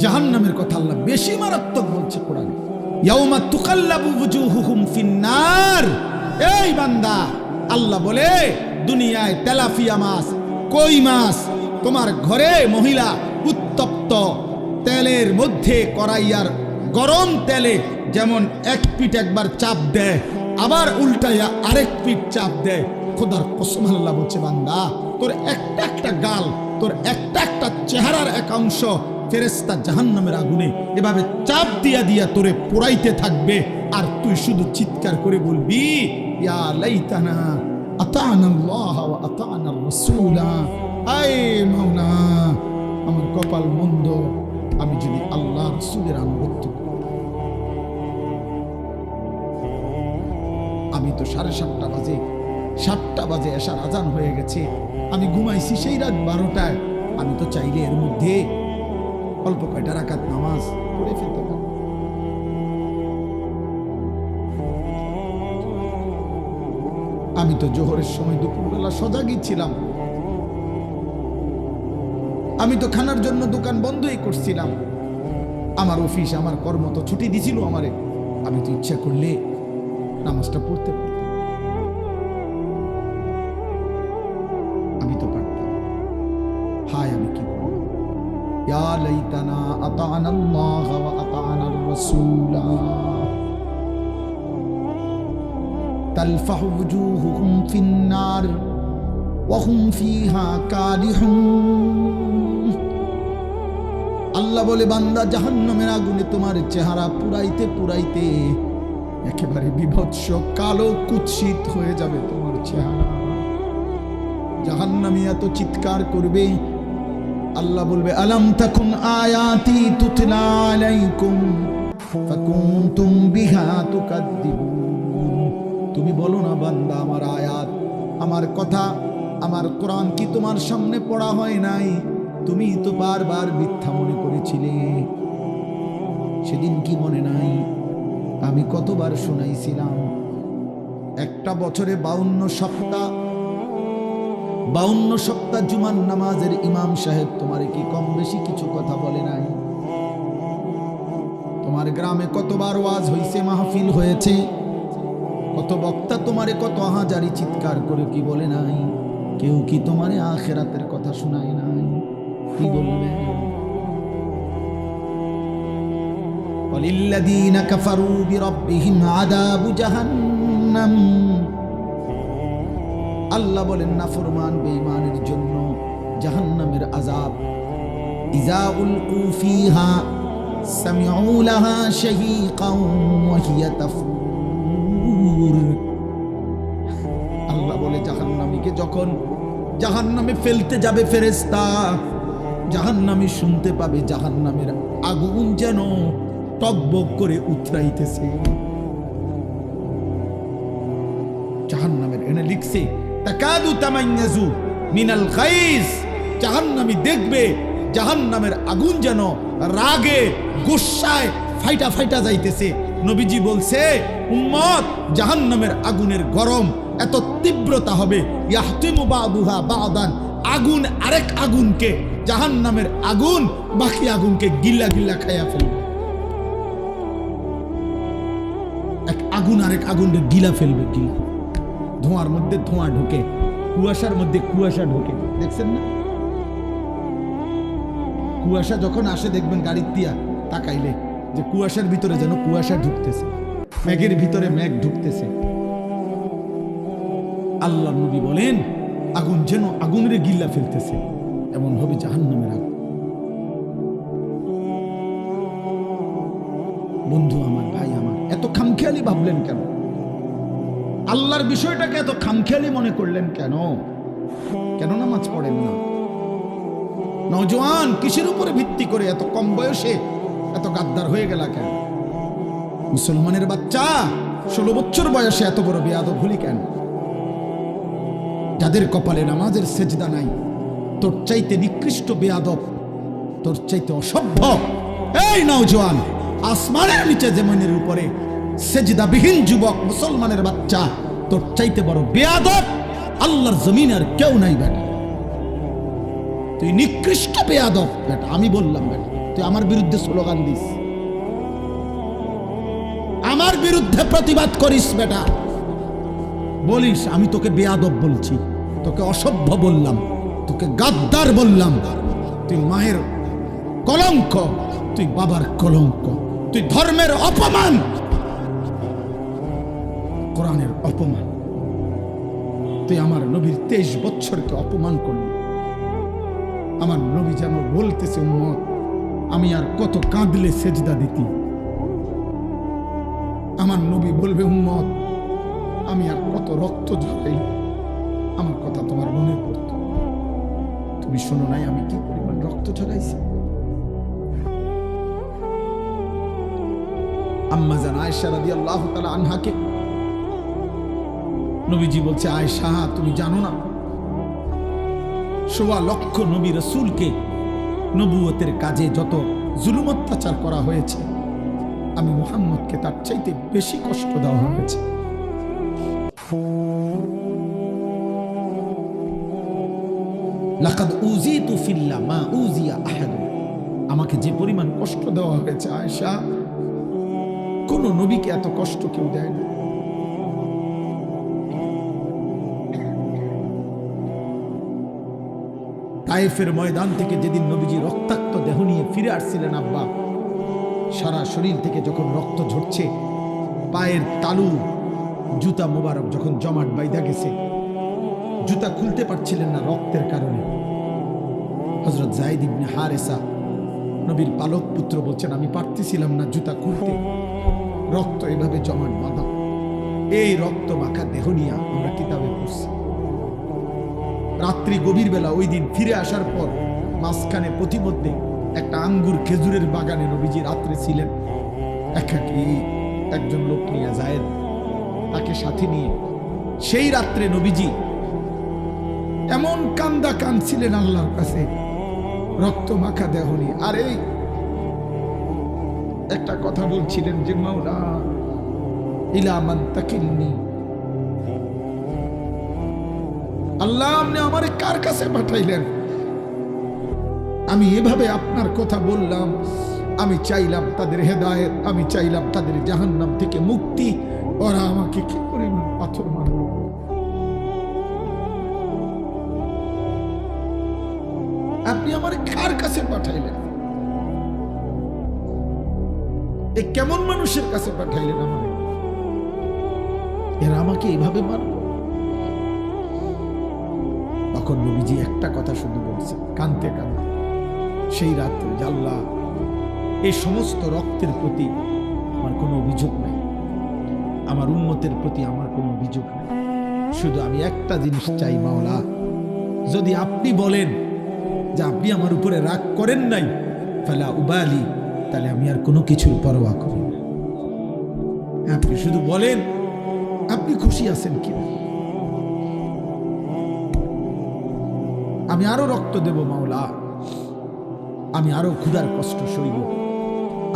জাহান্নামের কথা আল্লাহ বেশি মারাত্মক বলছে কোরআনে, ইয়াউমা তুকাল্লাবু ওয়ুজুহুহুম ফিন্নার। এই বান্দা, আল্লাহ বলে দুনিয়ায় তেলাপিয়া মাছ, কই মাছ তোমার ঘরে মহিলা উত্তপ্ত তেলের মধ্যে কড়াইয়ার গরম তেলে যেমন এক পিঠ একবার চাপ দেয়, আবার উল্টাইয়া আরেক পিঠ চাপ দেয়। খোদার কসম আল্লাহ বলছে, বান্দা তোর একটা একটা গাল, তোর একটা একটা চেহারার এক অংশ ফেরেশতা জাহান্নামের আগুনে এভাবে চাপ দিয়া দিয়া তোরে পোড়াইতে থাকবে, আর তুই শুধু চিৎকার করে বলবি, ইয়া লাইতানা আতানা আল্লাহ ওয়া আতানা রাসূলা। আয় মাওলা, আমার কপাল মন্দ, আমি যদি আল্লাহ রাসূলের আনুগত্য করি। আমি তো 7:30 বাজে, 7টা বাজে এশার আজান হয়ে গেছে, আমি ঘুমাইছি সেই রাত 12টায়। আমি তো চাইলে এর মধ্যে অল্প কয়টা রাকাত নামাজ পড়ে ফেলতে পারি। আমি তো জোহরের সময় দুপুরবেলা সজাগই ছিলাম, আমি তো খানার জন্য দোকান বন্ধই করছিলাম, আমার অফিস আমার কর্ম তো ছুটি দিছিল আমারে। আমি তো ইচ্ছা করলে নামাজটা পড়তে পারতাম, আমি তো পারতাম। হায় আমি কি বলবো, ইয়া লাইতানা আতানা আল্লাহ ওয়া আতানা রাসূলা তালফাহু ওয়ুজুহুহুম ফিন্নার ওয়া হুম ফিহা কালিহুন। আল্লাহ বলে, বান্দা জাহান্নামের আগুনে তোমার চেহারা পুরাইতে পুরাইতে একেবারে বিভৎস কালো কুৎসিত হয়ে যাবে তোমার চেহারা। জাহান্নামী এত চিৎকার করবে, আল্লাহ বলবে, আলাম তাকুন আয়াতি তুতলা আলাইকুম ফাকুনতুম বিহা তুকাদ্দিবুন। তুমি বলো না বান্দা, আমার আয়াত, আমার কথা, আমার কোরআন কি তোমার সামনে পড়া হয় নাই? তুমি তো বারবার মিথ্যা মনে করেছিলে। সেদিন কি মনে নাই আমি কতবার শোনাইছিলাম? একটা বছরে 52 সপ্তাহ জুমার নামাজের ইমাম সাহেব তোমারে কি কম বেশি কিছু কথা বলে নাই? তোমার গ্রামে কতবার ওয়াজ হইছে, মাহফিল হয়েছে, কত বক্তা তোমারে কত হাজারি চিৎকার করে কি বলে নাই? কেউ কি তোমারে আখিরাতের কথা শোনায় নাই? কি বলবে? ওয়ালিল্লাযীনা কাফারু বিরাব্বিহিম আযাবু জাহান্নাম। আল্লাহ বলেন, নাফরমান বেঈমানের জন্য জাহান্নামের আযাব। ইযা উলকু ফিহা সামিউ লাহা শাহীকান ওয়া হিয়া তাফুর। আল্লাহ বলে, জাহান্নামীকে যখন জাহান্নামে ফেলতে যাবে ফেরেশতা, জাহান্নামী শুনতে পাবে জাহান্নামের আগুন যেন টকবক করে উতরাইতেছে। জাহান্নামের এনে লিখছে, তাকাদু তামাইয়াজু মিনাল গাইজ। জাহান্নামী দেখবে জাহান্নামের আগুন যেন রাগে গোসায় ফাইটা ফাইটা যাইতেছে। নবীজি বলছে, উম্মত, জাহান্নামের আগুনের গরম এত তীব্রতা হবে, ইয়াহতিমু বাদুহা বাদান, আগুন আরেক আগুনকে, জাহান্নামের আগুন বাকি আগুনকে গিল্লা গিল্লা খাইয়া ফেলবে। এক আগুন আরেক আগুনকে গিলা ফেলবে, গিলা। ধোঁয়ার মধ্যে ধোঁয়া ঢোকে, কুয়াশার মধ্যে কুয়াশা ঢোকে, দেখছেন না? কুয়াশা যখন আসে দেখবেন গাড়ির দিয়া তাকাইলে যে কুয়াশার ভিতরে যেন কুয়াশা ঢুকতেছে, মেঘের ভিতরে মেঘ ঢুকতেছে। আল্লাহ নবী বলেন, আগুন যেন আগুনের গিল্লা ফেলতেছে, এমন হবে জাহান্নামের আগুন। বন্ধু আমার, ভাই আমার, এত খামখেয়ালি ভাবলেন কেন? আল্লাহর বিষয়টাকে এত খামখেয়ালি মনে করলেন কেন? কেন নামাজ পড়েন না? নওজোয়ান, কিসের উপরে ভিত্তি করে এত কম বয়সে এত গাদ্দার হয়ে গেল কেন? মুসলমানের বাচ্চা 16 বছর বয়সে এত বড় বেয়াদব হলি কেন? যাদের কপালে নামাজের সেজদা নাই, তোর চাইতে নিকৃষ্ট বেয়াদব, তোর চাইতে অসভ্য এই নওজোয়ান, আসমানের নিচে জমিনের উপরে সেজদাবিহীন যুবক মুসলমানের বাচ্চা, তোর চাইতে বড় বেয়াদব আল্লাহর জমিনে আর কেউ নাই বেটা। তুই নিকৃষ্ট বেয়াদব বেটা, আমি বললাম বেটা। তুই আমার বিরুদ্ধে স্লোগান দিস, আমার বিরুদ্ধে প্রতিবাদ করিস বেটা, বলিস আমি তোকে বেয়াদব বলছি, তোকে অসভ্য বললাম, তোকে গাদ্দার বললাম, তুই মায়ের কলঙ্ক, তুই বাবার কলঙ্ক, তুই ধর্মের অপমান, কোরআনের অপমান, তুই আমার নবীর 23 বছরকে অপমান করলি। আমার নবী যেন বলতেছে উম্মত আমি আর কত কাঁদলে সেজদা দিতি। আমার নবী বলবে উম্মত আমি আর কত রক্ত ঝরাই, আমার কথা তোমার মনে পড়ত, তুমি শোনো নাই আমি কি পরিমাণ রক্ত ঝরাইছি। আম্মা জান আয়েশা রাদিয়াল্লাহু তাআলা আনহাকে নবীজি বলছে, আয়েশা তুমি জানো না ১৬ লক্ষ নবী রাসূলকে নবুয়তের কাজে যত জুলুম অত্যাচার করা হয়েছে, আমি মুহাম্মদকে তার চাইতে বেশি কষ্ট দেওয়া হয়েছে। লাকাদ উযিতু ফিল্লাহ মা উযিয়া আহাদ, আমাকে যে পরিমাণ কষ্ট দেওয়া হয়েছে আয়েশা, কোন নবীকে এত কষ্ট কেউ দেয় না। তায়েফের ময়দান থেকে যেদিন নবীজি রক্তাক্ত দেহ নিয়ে ফিরে আসছিলেন, আব্বা সারা শরীর থেকে যখন রক্ত ঝরছে, পায়ের তালু জুতা মোবারক যখন জমাট বাইধা গেছে, জুতা খুলতে পারছিলেন না রক্তের কারণে, হযরত যায়েদ ইবনে হারেসা নবীর পালক পুত্র বলছেন আমি পারতেছিলাম না জুতা খুলতে, রক্ত এভাবে জমাট বাঁধা। এই রক্ত মাখা দেহ নিয়ে আমরা কিতাবে পড়ছি। রাত্রি গভীর বেলা ওই দিন ফিরে আসার পর মাঝখানে প্রতিমধ্যে একটা আঙ্গুর খেজুরের বাগানে নবীজি রাত্রে ছিলেন একাকী, একজন লোক নিয়ে যায়েদ তাকে সাথে নিয়ে। সেই রাত্রে নবীজি এমন কান্দা কাঁদছিলেন আল্লাহর কাছে, রক্ত মাখা দেহ নিয়ে। আর এই একটা কথা বলছিলেন যে মাওলা ইলা মান তাকিলনি, আল্লাহ আপনি আমারে কার কাছে পাঠাইলেন? আমি এভাবে আপনার কথা বললাম, আমি চাইলাম তাদের হেদায়েত, আমি চাইলাম তাদের জাহান্নাম থেকে মুক্তি, ওরা আমাকে কি পরিমাণ পাথর মারল। আপনি আমারে কার কাছে পাঠাইলেন? এ কেমন মানুষের কাছে পাঠাইলেন আমারে? এরা আমাকে এইভাবে মারল। তখন নবীজি একটা কথা শুধু বলছে কাঁদতে কাঁদতে সেই রাত্রে, আল্লাহ এই সমস্ত রক্তের প্রতি আমার কোনো অভিযোগ নাই, আমার উম্মতের প্রতি আমার কোনো অভিযোগ নাই, শুধু আমি একটা জিনিস চাই মাওলা, যদি আপনি বলেন যে আপনি আমার উপরে রাগ করেন নাই ফালা উবালি, তাহলে আমি আর কোনো কিছুর পরোয়া করি না। আপনি শুধু বলেন আপনি খুশি আছেন কিনা, আমি আরো রক্ত দেব মাওলা, আমি আরো ক্ষুধার কষ্ট সইব,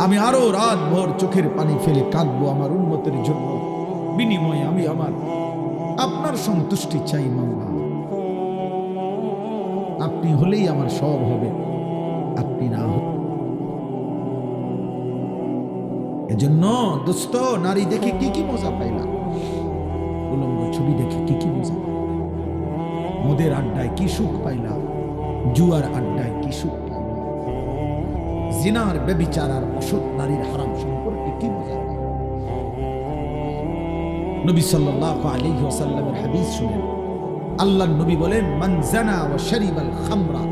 আমি আরো রাত ভর চোখের পানি ফেলে কাঁদবো আমার উম্মতের জন্য, বিনিময়ে আমি আমার আপনার সন্তুষ্টি চাই মাওলা। আপনি হলেই আমার সব হবে, আপনি না হলে। এজন্য দোস্ত, নারী দেখে কি কি মজা পাইলা, উলঙ্গ ছবি দেখে কি কি মজা পাইলা, মদের আড্ডায় কি সুখ পাইলা, জুয়ার আড্ডায় কি সুখ পাইলা, জিনার ব্যভিচার আর অসৎ নারীর হারাম সম্পর্কে কি মজা পাইলা। নবী সাল্লাল্লাহু আলাইহি ওয়াসাল্লামের হাদিস শুনেন, আল্লাহর নবী বলেন মান জানা ওয়া শারিবাল খামরা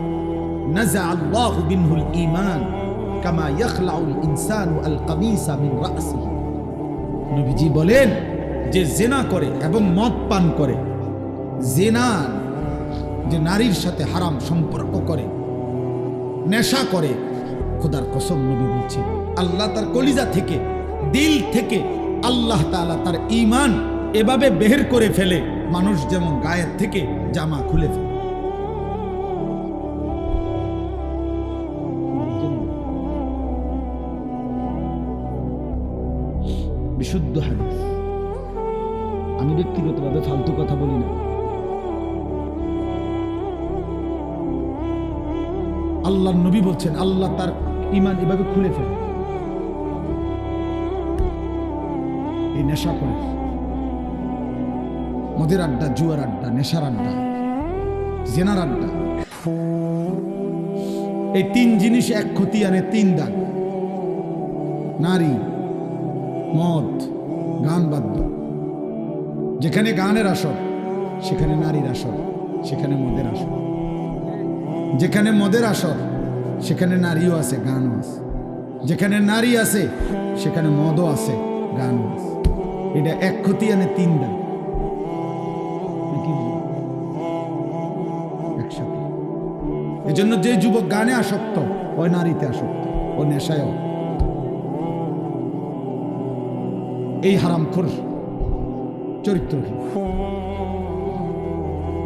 নাযা আল্লাহু মিনহুল ঈমান কামা ইয়াখলাউল ইনসানু আল কামিসা মিন রাসিহি। নবীজি বলেন যে জিনা করে এবং মদ পান করে, জিনা যে নারীর সাথে হারাম সম্পর্ক করে, নেশা করে, খোদার কসম নবী বলছে আল্লাহ তার কলিজা থেকে, দিল থেকে আল্লাহ তাআলা তার ঈমান এভাবে বের করে ফেলে, মানুষ যেমন গায়ের থেকে জামা খুলে ফেলে। বিশুদ্ধ হাদিস, আমি ব্যক্তিগতভাবে ফালতু কথা বলি না। আল্লাহর নবী বলছেন আল্লাহ তার ইমান এভাবে খুলে ফেলে, এই নেশা করে, মদের আড্ডা, জুয়ার আড্ডা, নেশার আড্ডা, জেনার আড্ডা, এই তিন জিনিস এক ক্ষতি আনে তিন দাগ। নারী, মদ, গান বাদ্য। যেখানে গানের আসর সেখানে নারীর আসর, সেখানে মদের আসর। যেখানে মদের আসর সেখানে নারীও আছে, গানও আছে। যেখানে নারী আছে সেখানে মদও আছে, গানও আছে। এটা এক ক্ষতি আনে তিন দাগ একসাথে। এজন্য যে যুবক গানে আসক্ত, ওই নারীতে আসক্ত, ও নেশায়, এই হারামখোর চরিত্রহীন।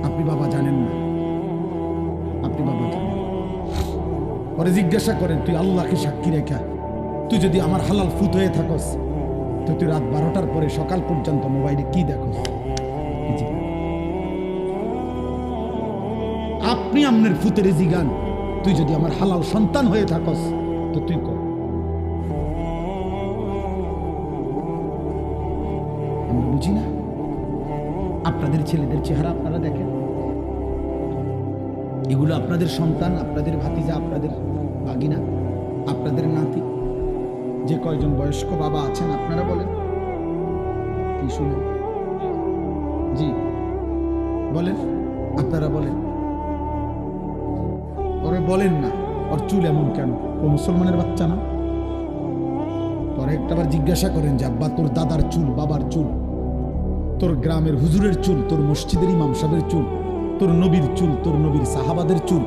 আপনি বাবা জানেন না, আপনি বাবা জানেন। পরে জিজ্ঞাসা করেন, তুই আল্লাহকে সাক্ষী রেখা তুই যদি আমার হালাল ফুত হয়ে থাকস, তো তুই রাত 12টার পরে সকাল পর্যন্ত মোবাইলে কি দেখোস? আপনি আমনের ফুতের জিগান, তুই যদি আমার হালাল সন্তান হয়ে থাকস, তো তুই কর। আমরা বুঝি না। আপনাদের ছেলেদের চেহারা আপনারা দেখেন, এগুলো আপনাদের সন্তান, আপনাদের ভাতিজা, আপনাদের ভাগিনা, আপনাদের নাতি। যে কয়জন বয়স্ক বাবা আছেন আপনারা বলেন, কি শুনে? জি বলেন, আপনারা বলেন। ওরে বলেন না, ওর চুল এমন কেন? ও মুসলমানের বাচ্চা না? পরে একটাবার জিজ্ঞাসা করেন যে আব্বা, তোর দাদার চুল, বাবার চুল, তোর গ্রামের হুজুরের চুল, তোর মসজিদের ইমাম সাহেবের চুল, তোর নবীর চুল, তোর নবীর সাহাবাদের চুল,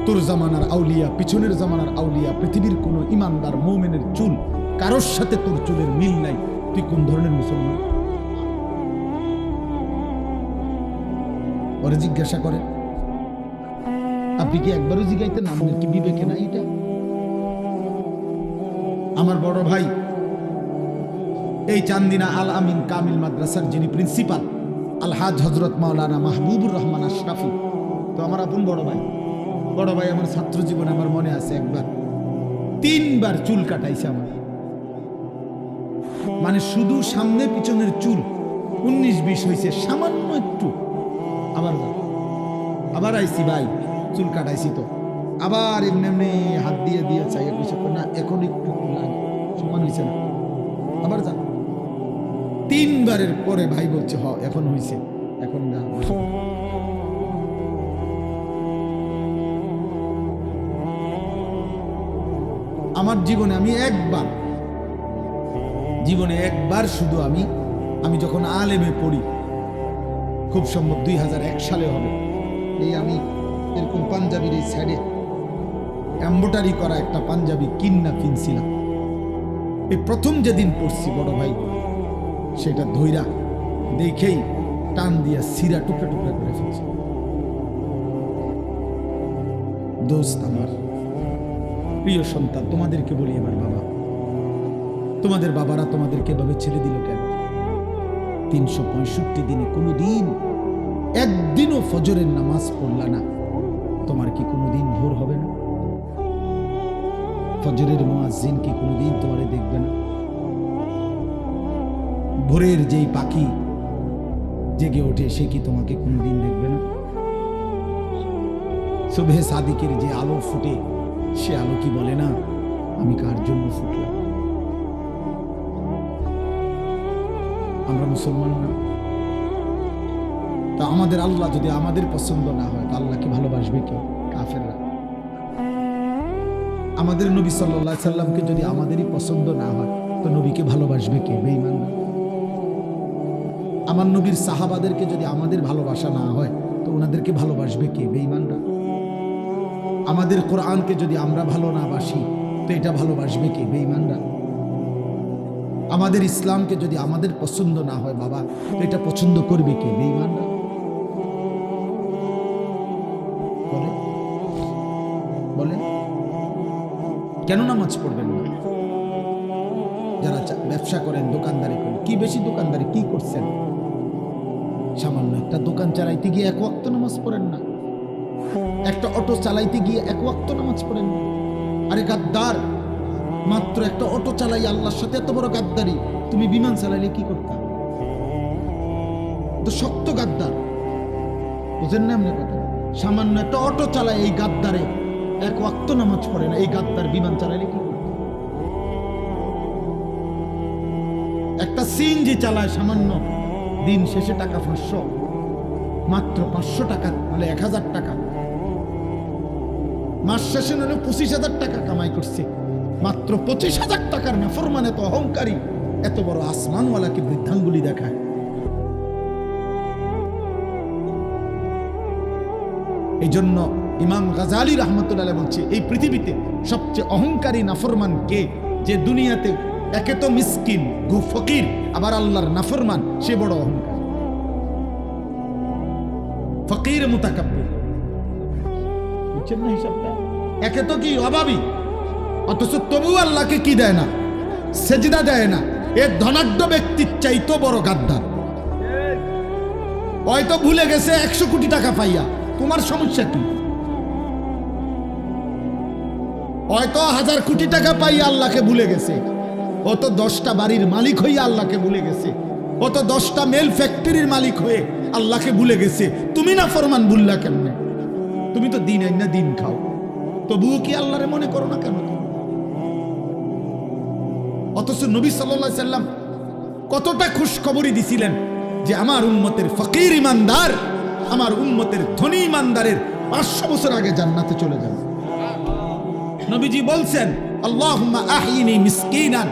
তোর জামানার আউলিয়া, পিছনের জামানার আউলিয়া, পৃথিবীর কোন ইমানদার মুমিনের চুল, কারোর সাথে তোর চুলের মিল নাই। তুই কোন ধরনের মুসলমান? পরে জিজ্ঞাসা করে, আপনি কি একবারও জিজ্ঞাইতেন আপনার কি বিবেকে না? এটা আমার বড় ভাই, এই চান্দিনা আল আমিন কামিল মাদ্রাসার যিনি প্রিন্সিপাল, আলহাজ হজরত মাওলানা মাহবুবুর রহমান আশরাফি, তো আমার আপন বড় ভাই। বড় ভাই আমার ছাত্র জীবনে আমার মনে আছে একবার 3 বার চুল কাটাইছে আমার, মানে শুধু সামনে পিছনের চুল 19-20 হয়েছে, সামান্য একটু। আবার আইসি ভাই, চুল কাটাইছি তো, আবার এমনি এমনি হাত দিয়ে দিয়ে চাই, না এখন একটু সমান হয়েছে না, আবার যান। 3 বারের পরে ভাই বলছে, হ এখন হয়েছে, এখন না। আমার জীবনে একবার শুধু আমি যখন আলেমে পড়ি, খুব সম্ভব 2001 সালে হবে, এই আমি এরকম পাঞ্জাবির এই সাইডে এম্বোটারি করা একটা পাঞ্জাবি কিন্না কিনছিলাম। এই প্রথম যেদিন পড়ছি বড় ভাই, সেটা ধইরা দেখেই টান দিয়া সিরা টুকরা টুকরা করে ফেলছে। দোস্ত আমার, প্রিয় সন্তান, তোমাদেরকে বলি এবার, বাবা, তোমাদের বাবারা তোমাদেরকে এভাবে ছেড়ে দিল কেন? 365 দিনে কোনোদিন একদিনও ফজরের নামাজ পড়লা না, তোমার কি কোনোদিন ভোর হবে না? ফজরের মুয়াজ্জিন কি কোনোদিন তোমারে দেখবে না? ভোরের যেই পাখি জেগে ওঠে, সে কি তোমাকে কোনোদিন দেখবে না? সুবহে সাদিকের যে আলো ফুটে, সে আলো কি বলে না, আমি কার জন্য ফুটলাম? আমরা মুসলমান না? তা আমাদের আল্লাহ যদি আমাদের পছন্দ না হয়, তা আল্লাহকে ভালোবাসবে কে? কাফেররা। আমাদের নবী সাল্লাল্লাহু আলাইহি সাল্লামকে যদি আমাদেরই পছন্দ না হয়, তো নবীকে ভালোবাসবে কে? বেঈমানরা। আমার নবীর সাহাবাদেরকে যদি আমাদের ভালোবাসা না হয়, তো ওনাদেরকে ভালোবাসবে কে? বেঈমানরা। আমাদের কোরআনকে যদি আমরা ভালো না বাসি, তো এটা ভালোবাসবে কে? বেঈমানরা। আমাদের ইসলামকে যদি আমাদের পছন্দ না হয় বাবা, তো এটা পছন্দ করবে কে? বেঈমানরা। বলেন কেন নামাজ পড়বেন না? যারা ব্যবসা করেন, দোকানদারি করেন, কি বেশি দোকানদারি কি করছেন? সামান্য একটা দোকান চালাইতে গিয়ে 1 ওয়াক্ত নামাজ পড়েন না, একটা অটো চালাইতে গিয়ে 1 ওয়াক্ত নামাজ পড়েন না, আরে গাদ্দার, মাত্র একটা অটো চালাই আল্লাহর সাথে এত বড় গাদ্দারি, তুমি বিমান চালাইলে কি করতা? তো শক্ত গাদ্দার, বুঝেন না এমনি কথা? সামান্য একটা অটো চালায় এই গাদ্দারে, এক ওয়াক্ত নামাজ পড়ে না, এই গাদ্দার বিমান চালাইলে কি করত? একটা সিএনজি চালায় সামান্য, দিন শেষে টাকা 500, মাত্র 500 টাকা মানে 1000 টাকা, মাস শেষে হলে 25,000 টাকা কামাই করছে, মাত্র 25,000 টাকার নাফরমান এত অহংকারী, এত বড় আসমানওয়ালাকে বৃদ্ধাঙ্গুলি দেখায়। এই জন্য ইমাম গাজালি রাহমাতুল্লাহ বলছে, এই পৃথিবীতে সবচেয়ে অহংকারী নাফরমান কে? যে দুনিয়াতে একে তো মিসকিন ফকির, আবার আল্লাহর নাফরমান, সে বড় অহংকার। ফকির মুতাকাব্বির, বুঝছেন না হিসাবটা? একে তো কি অভাবী, অথচ তবু আল্লাহকে কি দেয় না? সেজদা দেয় না। এ ধনাঢ্য ব্যক্তির চাইতো বড় গাদ্দার। হয়তো ভুলে গেছে 100 কোটি টাকা পাইয়া, তোমার সমস্যা কি? হয়তো 1000 কোটি টাকা পাইয়া আল্লাহকে ভুলে গেছে, ও তো 10টা বাড়ির মালিক হইয়া আল্লাহকে ভুলে গেছে, ও তো 10টা মেল ফ্যাক্টরির মালিক হয়ে আল্লাহকে ভুলে গেছে। তুমি না ফরমান ভুললা কেমনে? তুমি তো দিন আইন না দিন খাও, তবুও কি আল্লাহরে মনে করো না কেন? অথচ নবী সাল্লাল্লাহু আলাইহি সাল্লাম কতটা খুশখবরি দিছিলেন যে আমার উম্মতের ফকির ইমানদার, আমার উম্মতের ধনী ইমানদারের 500 বছর আগে জান্নাতে চলে যাবে। নবীজি বলছেন, আল্লাহুম্মা আহিনি মিসকিনান,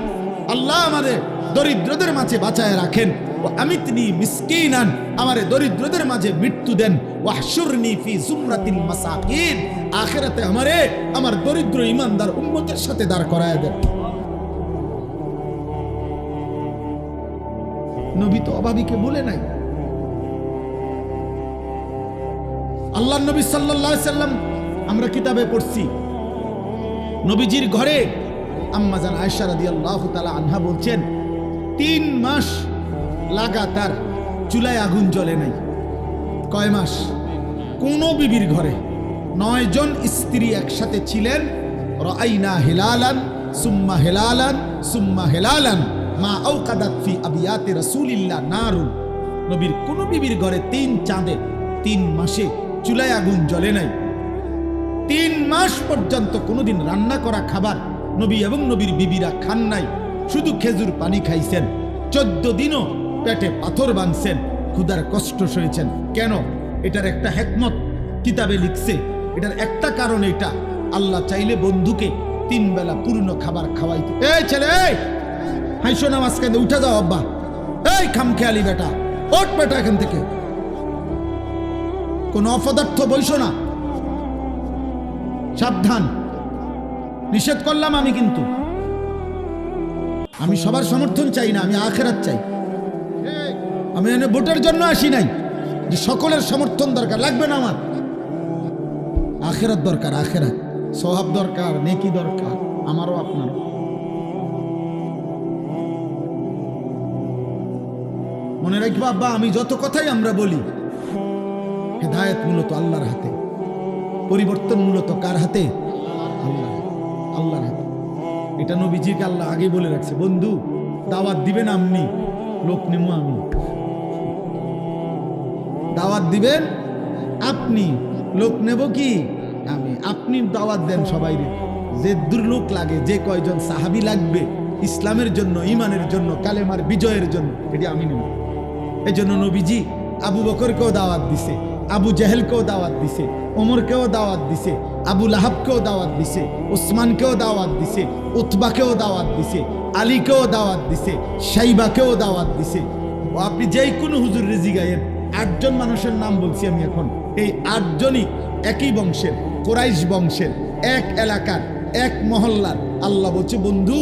আল্লাহ আমাদের দরিদ্রদের মাঝে বাঁচায় রাখেন, ওয়া আমিতনি মিসকিনান, আমারে দরিদ্রদের মাঝে মৃত্যু দেন, ওয়াহশুরনি ফি জুমরাতিল মাসাকিন, আখিরাতে আমারে আমার দরিদ্র ইমানদার উম্মতের সাথে দাঁড় করায় দেন। নবী তো অভাবীকে বলে নাই। আল্লাহর নবী সাল্লাল্লাহু আলাইহি সাল্লাম, আমরা কিতাবে পড়ছি, নবীজির ঘরে আম্মা জান আয়েশা রাদিয়াল্লাহু তাআলা আনহা বলছেন, 3 মাস লাগাতার চুলায় আগুন জ্বলে নাই। কয় মাস? কোন বিবির ঘরে 9 জন স্ত্রী একসাথে ছিলেন। রাআইনা হিলালান সুম্মা হিলালান সুম্মা হিলালান মা আওকাদাত ফি আবিয়াতি রাসূলিল্লাহ নারুন। নবীর কোন বিবির ঘরে 3 চাঁদে 3 মাসে চুলায় আগুন জ্বলে নাই। 3 মাস পর্যন্ত কোনোদিন রান্না করা খাবার নবী এবং নবীর বিবিরা খান নাই, শুধু খেজুর পানি খাইছেন। 14 দিনও পেটে পাথর বাঁধছেন, ক্ষুধার কষ্ট সয়েছেন। কেন? এটার একটা হিকমত কিতাবে লিখছে। এটার একটা কারণ এটা, আল্লাহ চাইলে বন্ধুকে 3 বেলা পূর্ণ খাবার খাওয়াইতে। এই ছেলে, হাইশো না মাঝখানে, উঠে যাও আব্বা। এই খামখেয়ালি বেটা, ওঠ বেটা এখান থেকে, কোন অপদার্থ বইসো না, সাবধান, নিষেধ করলাম আমি। কিন্তু আমি সবার সমর্থন চাই না, আমি আখিরাত চাই। আমি এনে ভোটের জন্য আসি নাই যে সকলের সমর্থন দরকার, লাগবে না আমার। আখিরাত দরকার, আখিরাত সওয়াব দরকার, নেকি দরকার, আমারও আপনারও। মনে রাখবো আব্বা, আমি যত কথাই আমরা বলি, হেদায়েত মূলত আল্লাহর হাতে, পরিবর্তন মূলত কার হাতে? আল্লাহর হাতে। এটা নবীজিকে আল্লাহ আগে বলে রাখছে, বন্ধু দাওয়াত দিবেন আপনি, লোক নেবো আমি। দাওয়াত দিবেন আপনি, লোক নেব কি আমি। আপনি দাওয়াত দেন সবাই, যে দূর লোক লাগে, যে কয়জন সাহাবী লাগবে ইসলামের জন্য, ইমানের জন্য, কালেমার বিজয়ের জন্য, এটি আমি নেব। এই জন্য নবীজি আবু বকরকেও দাওয়াত দিছে, আবু জেহেলকেও দাওয়াত দিছে, ওমরকেও দাওয়াত দিছে, আবু লাহাবকেও দাওয়াত দিছে, উসমানকেও দাওয়াত দিছে, উতবাকেও দাওয়াত দিছে, আলীকেও দাওয়াত দিছে, শাইবাকেও দাওয়াত দিছে। আপনি যেই কোনো হুজুর রেজি গায়েন, 8 জন মানুষের নাম বলছি আমি এখন। এই 8 জনই একই বংশের, কুরাইশ বংশের, এক এলাকার, এক মহল্লার। আল্লাহ বলছে, বন্ধু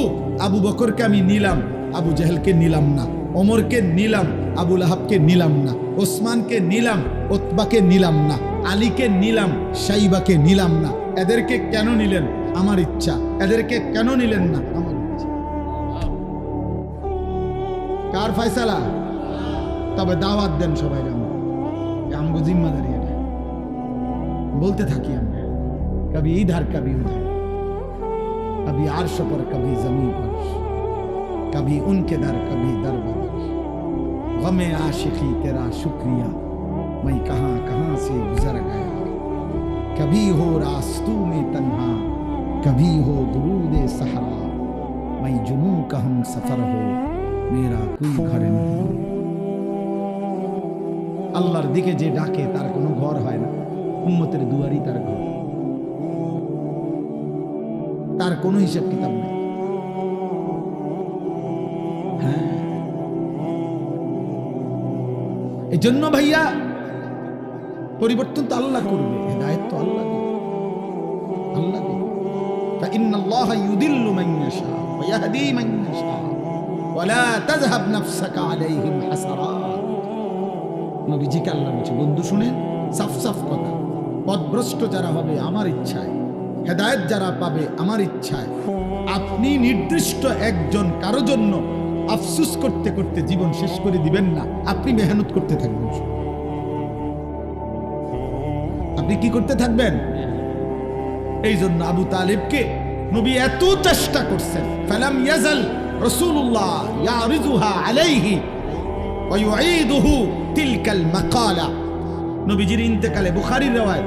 আবু বকরকে আমি নিলাম, আবু জেহেলকে নিলাম না, ওমরকে নিলাম, আবু লাহাবকে নিলাম না, ওসমানকে নিলাম, উতবাকে নিলাম না, আলীকে নিলাম, শাইবাকে নিলাম না। এদেরকে কেন নিলেন? আমার ইচ্ছা। এদেরকে কেন নিলেন না? আমার ইচ্ছা। কার ফয়সালা? তবে দাওয়াত দেন সবাই, আমগো জিম্মাদারি। এটা বলতে থাকি আমরা, কবি ইধার কবি উধার। कभी अर्श पर कभी जमीन पर, कभी उनके दर कभी दर बदर, गमे आशिकी तेरा शुक्रिया मैं कहां कहां से गुजर गया, कभी हो रास्तू में तन्हा कभी हो गुरूदे सहरा, मैं जुनू का हम सफर हो मेरा कोई घर नहीं। আল্লাহর দিকে যে ডাকে তার কোনো ঘর হয় না, উম্মতের দুয়ারই তার ঘর, তার কোনো হিসাব কিতাব নেই। হ্যাঁ, এই জন্য ভাইয়া পরিবর্তন তো আল্লাহ করবে, হেদায়েত তো আল্লাহ দিবে, আল্লাহ দিবে। ফাইন্নাল্লাহা ইউদিল্লু মান ইয়াশা ওয়া ইয়াহদি মান ইয়াশা ওয়া লা তাযহাব নাফসাকা আলাইহিম হাসারাত। নবীজিকে আল্লাহ বলছে, বন্ধু শুনেন, সাফ সাফ কথা, পথভ্রষ্ট যারা হবে আমার ইচ্ছায়, হেদায়েত যারা পাবে আমার ইচ্ছায়, আপনি নির্দিষ্ট একজন কারো জন্য আফসুস করতে করতে জীবন শেষ করে দিবেন না, আপনি মেহনত করতে থাকবেন। আপনি কি করতে থাকবেন? এই জন্য আবু তালিবকে নবী এত চেষ্টা করছেন, ফালাম ইয়াজাল রাসূলুল্লাহ ইয়ারিজুহা আলাইহি ওয়া ইউঈদুহু তিলকাল মাকালা। নবীজির ইন্তেকালে, বুখারীর riwayat,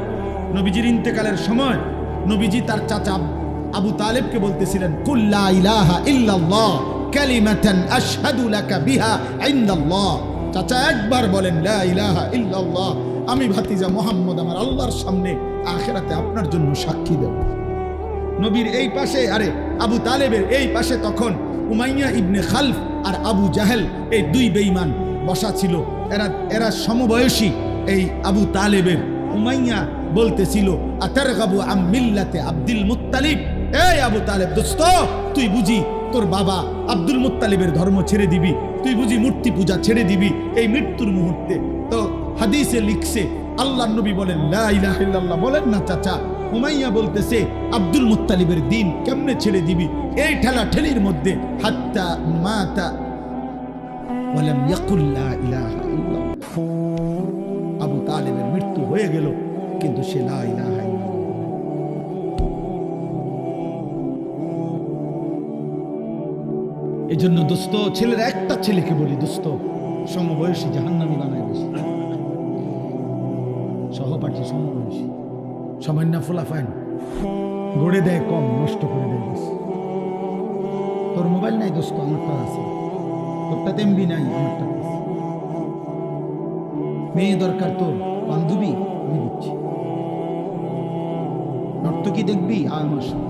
নবীজির ইন্তেকালের সময় নবীজি তার চাচা আবু তালিবকে বলতেছিলেন, কুল লা ইলাহা ইল্লাল্লাহ কালিমাতান আশহাদু লাকা বিহা ইনদাল্লাহ। চাচা একবার বলেন লা ইলাহা ইল্লাল্লাহ, আমি ভাতিজা মুহাম্মদ আমার আল্লাহর সামনে আখিরাতে আপনার জন্য সাক্ষী দেব। নবীর এই পাশে, আরে আবু তালেবের এই পাশে তখন উমাইয়া ইবনে খালফ আর আবু জাহেল, এই দুই বেঈমান বসা ছিল। এরা সমবয়সী। এই আবু তালেবের উমাইয়া বলতেছিল, আতারগাবু আম মিল্লাতে আব্দুল মুত্তালিব। এই আবু তালেব দোস্ত, তুই বুঝি তোর বাবা আব্দুল মুত্তালিবের ধর্ম ছেড়ে দিবি? তুই বুঝি মূর্তি পূজা ছেড়ে দিবি এই মৃত্যুর মুহূর্তে? তো হাদিসে লিখছে, আল্লাহর নবী বলেন লা ইলাহা ইল্লাল্লাহ, বলেন না চাচা। উমাইয়া বলতেছে, আব্দুল মুত্তালিবের দিন কেমনে ছেড়ে দিবি? এই ঠেলা ঠেলির মধ্যে হাত্তা মাতা ওয়ালাম ইয়াকুল লা ইলাহা ইল্লাল্লাহ। আবু তালেবের মৃত্যু হয়ে গেল, কিন্তু সে লা ইলাহা ইল্লাল্লাহ। এই জন্য দোস্ত, ছেলের একটা ছেলেকে বলি, দোস্ত সমবয়সী জাহান্নামী বানায় বেশি, সহপাঠী সমবয়সী, সামান্য ফুলাফাইন গড়ে দেয় কম, নষ্ট করে দেয় বেশি। তোর মোবাইল নাই দোস্ত, আমারটা আছে। তোরটা এমবি নাই, আমারটা আছে। মেয়ে দরকার তোর, বান্ধবী আমি দিচ্ছি। নর্তকী দেখবি, আয় আমার সাথে।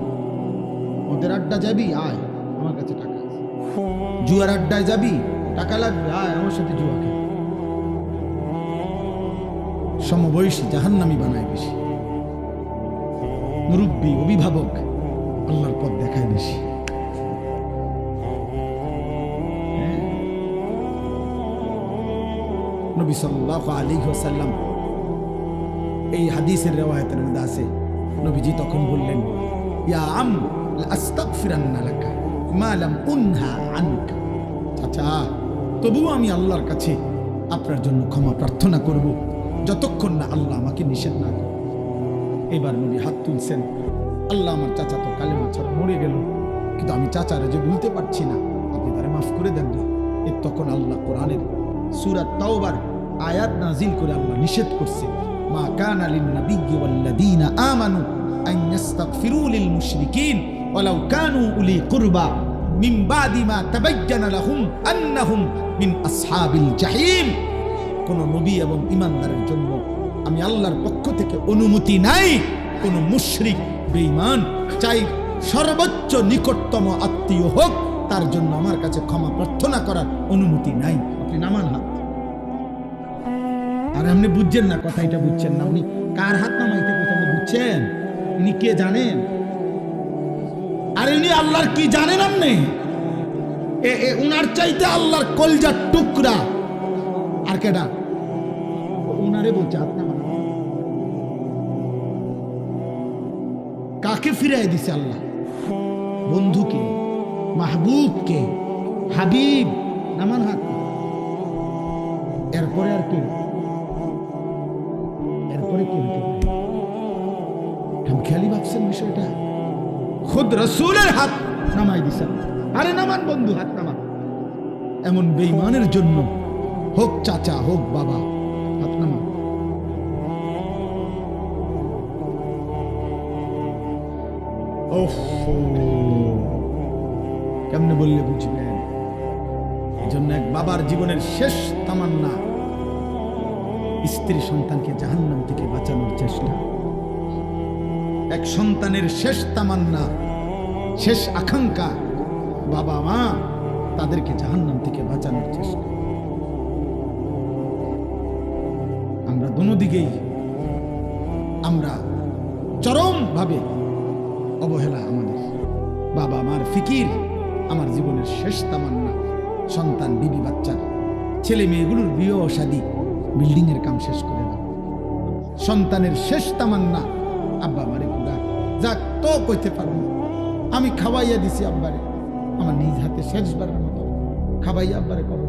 ওদের আড্ডা যাবি, আয়, আমার কাছে টাকা আছে। জুয়ার আড্ডায় যাবি, টাকা লাগবে, আয় আমার সাথে জুয়া খেল। সমবয়সী জাহান্নামী বানায় বেশি, মুরব্বী অভিভাবক আল্লাহর পথ দেখায় বেশি। নবী সাল্লাল্লাহু আলাইহি ওয়াসাল্লাম এই হাদিসের riwayaতের মধ্যে আছে, নবীজি তখন বললেন, ইয়া আম আস্তাগফিরান্না লাকা মা লাম উনহা আনকা। চাচা, তবুও আমি আল্লাহর কাছে আপনার জন্য ক্ষমা প্রার্থনা করব, যতক্ষণ না আল্লাহ আমাকে নিষেধ না করে। এবার নবী হাত তুলছেন, আল্লাহ আমার চাচা তো কালেমা ছাড়া মরে গেল, কিন্তু আমি চাচারে যে ভুলতে পারছি না, আপনি তারে মাফ করে দেন না। এর তখন আল্লাহ কোরআনের সূরা তাওবার আয়াত নাজিল করে আল্লাহ নিষেধ করছে, মা কানা লিন নাবিয়্যি ওয়াল্লাযীনা আমানু আন ইস্তাগফিরু লিল মুশরিকিন ওয়ালাউ কানু উলি কুরবা মিন বাদি মা তাবায়্যানা লাহুম আন্নাহুম মিন আসহাবিল জাহিম। কোন নবী এবং ঈমানদারের জন্য আমি আল্লাহর পক্ষ থেকে অনুমতি নাই কোন মুশরিক বেঈমান, চাই সর্বোচ্চ নিকটতম আত্মীয় হোক, তার জন্য আমার কাছে ক্ষমা প্রার্থনা করার অনুমতি নাই। আপনি নামান হাত। আর আপনি বুঝছেন না কথা, এটা বুঝছেন না। উনি কার হাত নামাইতে কথা বুঝছেন? ইনি কে জানেন? আর ইনি আল্লাহর কি জানেন আপনি? উনার চাইতে আল্লাহর কলজার টুকরা আর কেডা? উনারে বলছে হাত নামান। কাকে ফিরাই দিছে আল্লাহ? বন্ধুকে, মাহবুবকে, হাবিব। নামান হাত। এরপরে আর কে? এরপরে কে হতে পারে? খেয়ালি ভাবছেন বিষয়টা? খুদ রাসূলের হাত নামাই দিছে। আরে নামান বন্ধু, হাত নামান। এমন বেঈমানের জন্য হোক চাচা হোক বাবা, হাত নামান। ওহ, কেমনে বললে বুঝবেন? এই জন্য এক বাবার জীবনের শেষ তামান্না স্ত্রী সন্তানকে জাহান্নাম থেকে বাঁচানোর চেষ্টা। এক সন্তানের শেষ তামান্না, শেষ আকাঙ্ক্ষা বাবা মা তাদেরকে জাহান্নাম থেকে বাঁচানোর চেষ্টা। আমরা দুদিকেই আমরা চরম ভাবে অবহেলা। আমাদের বাবা মার ফিকির আমার জীবনের শেষ তামান্না। সন্তান, বিবি, বাচ্চা, ছেলে মেয়েগুলোর বিয়ে শাদী, বিল্ডিং এর কাম শেষ করে দাও। সন্তানের শেষ তামান্না আব্বা আমারে কুড়া যাক তো কইতে পারবো, আমি খাওয়াইয়া দিছি আব্বারে, আমার নিজ হাতে শেষবারের মতো খাওয়াইয়া আব্বারে করো।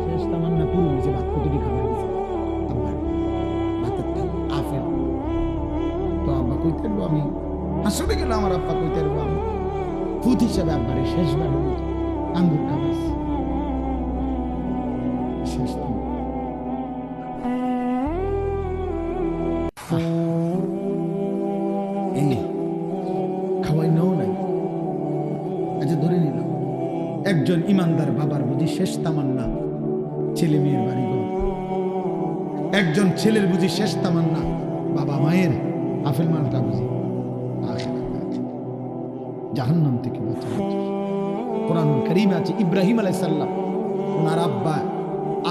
শেষ তামান্না পুরো হয়েছে, ভাত কুতুরি খাওয়াই দিছে আব্বারে, ভাতের থাল আফেল। তো আব্বা কইতে পারবো, আমি হাসতে গেলে আমার আব্বা কইতে পারবো আমি ফুত হিসাবে আব্বারে শেষবারের মতো আঙ্গুর খাওয়াইছি। শেষ খাওয়াই নাও নাই। আচ্ছা ধরে নিলাম একজন ইমানদার বাবার বুঝি শেষ তামান্না ছেলে মেয়ের বাড়িঘর। একজন ছেলের বুঝি শেষ তামান্না বাবা মায়ের আফেল মালটা বুঝি জাহান্নাম থেকে বাঁচানো। কোরআনুল কারীমে আছে ইব্রাহিম আলাইহিস সালাম ওনার আব্বা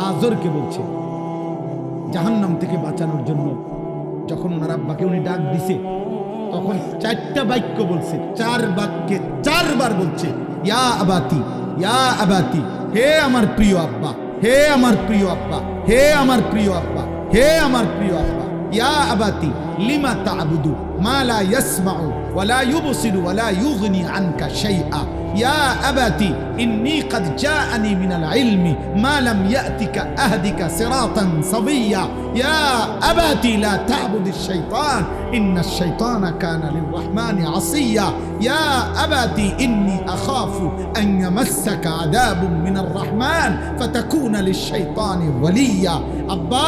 আজরকে বলছে জাহান্নাম থেকে বাঁচানোর জন্য। যখন ওনার আব্বাকে উনি ডাক দিছে তখন 4টা বাক্য বলছে, 4 বাক্যে 4 বার বলছে ইয়া আবাতি, ইয়া আবাতি, হে আমার প্রিয় আব্বা, হে আমার প্রিয় আব্বা, হে আমার প্রিয় আব্বা, হে আমার প্রিয় আব্বা। ইয়া আবাতি লিমা তা'বুদু মা লা ইয়াসমাউ ওয়া লা ইউবসিরু ওয়া লা ইউগনি আনকা শাইআ। ইয়া আবাতি ইন্নী ক্বাদ জাআনি মিনাল ইলমি মা লাম ইয়াতিকা আহদিকা সিরাতান সাবিয়্যা। ইয়া আবাতি লা তা'বুদিশ শাইতান ইন্নাশ শাইতানা কানা লিররহমানি আসিয়্যা। ইয়া আবাতি ইন্নী আখাফু আন ইয়ামাসসাকা আযাবুম মিনার রহমান ফাতাকুনা লিশ-শাইতানি ওয়ালিয়্যা। আব্বা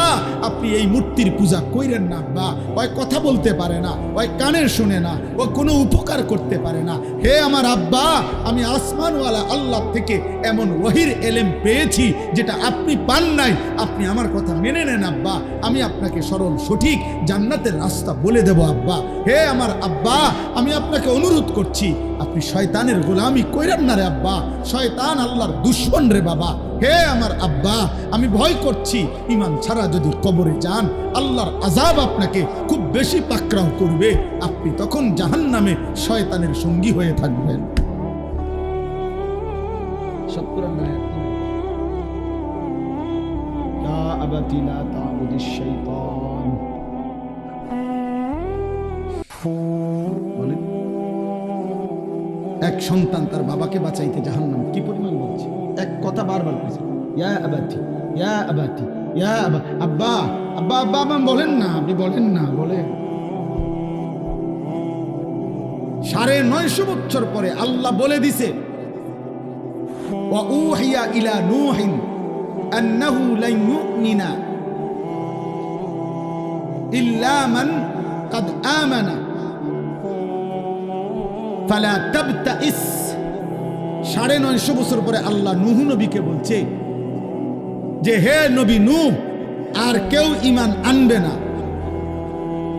আপনি এই মূর্তির পূজা কইরেন না আব্বা, ওই কথা বলতে পারে না, ওই কানে শুনে না, ও কোনো উপকার করতে পারে না। হে আমার আব্বা, আমি আসমানওয়ালা আল্লাহ থেকে এমন ওহির এলেম পেয়েছি যেটা আপনি পান নাই। আপনি আমার কথা মেনে নেন আব্বা, আমি আপনাকে সরল সঠিক জান্নাতের রাস্তা বলে দেব আব্বা। হে আমার আব্বা, আমি আপনাকে অনুরোধ করছি আপনি শয়তানের গোলামি কইরেন না রে আব্বা, শয়তান আল্লাহর দুশমন রে বাবা। হে আমার আব্বা, আমি ভয় করছি ঈমান ছাড়া যদি কবরে যান আল্লাহর আযাব আপনাকে খুব বেশি পাকড়াও করবে, আপনি তখন জাহান্নামে শয়তানের সঙ্গী হয়ে থাকবেন। সব কোরআন আয়াত। ইয়া আবাতি লা তা'বুদিশ শাইতান। বলেন এক সন্তান তার বাবাকে বাঁচাইতে জাহান্নাম কি পরিমাণ বলছে, এক কথা বারবার বলছে ইয়া আবাতি, ইয়া আবাতি, ইয়া আব্বা, আব্বা আব্বা আব্বা বলেন না, আপনি বলেন না, বলেন। 950 বছর পরে আল্লাহ বলে দিছে ওয়া উহিয়া ইলা নূহিন আন্নাহু লান ইউমিনা ইল্লা মান ক্বাদ আমানা ফালা তাবতাইস। 950 বছর পরে আল্লাহ নূহ নবীকে বলছে যে হে নবী নূহ, আর কেউ ঈমান আনবে না,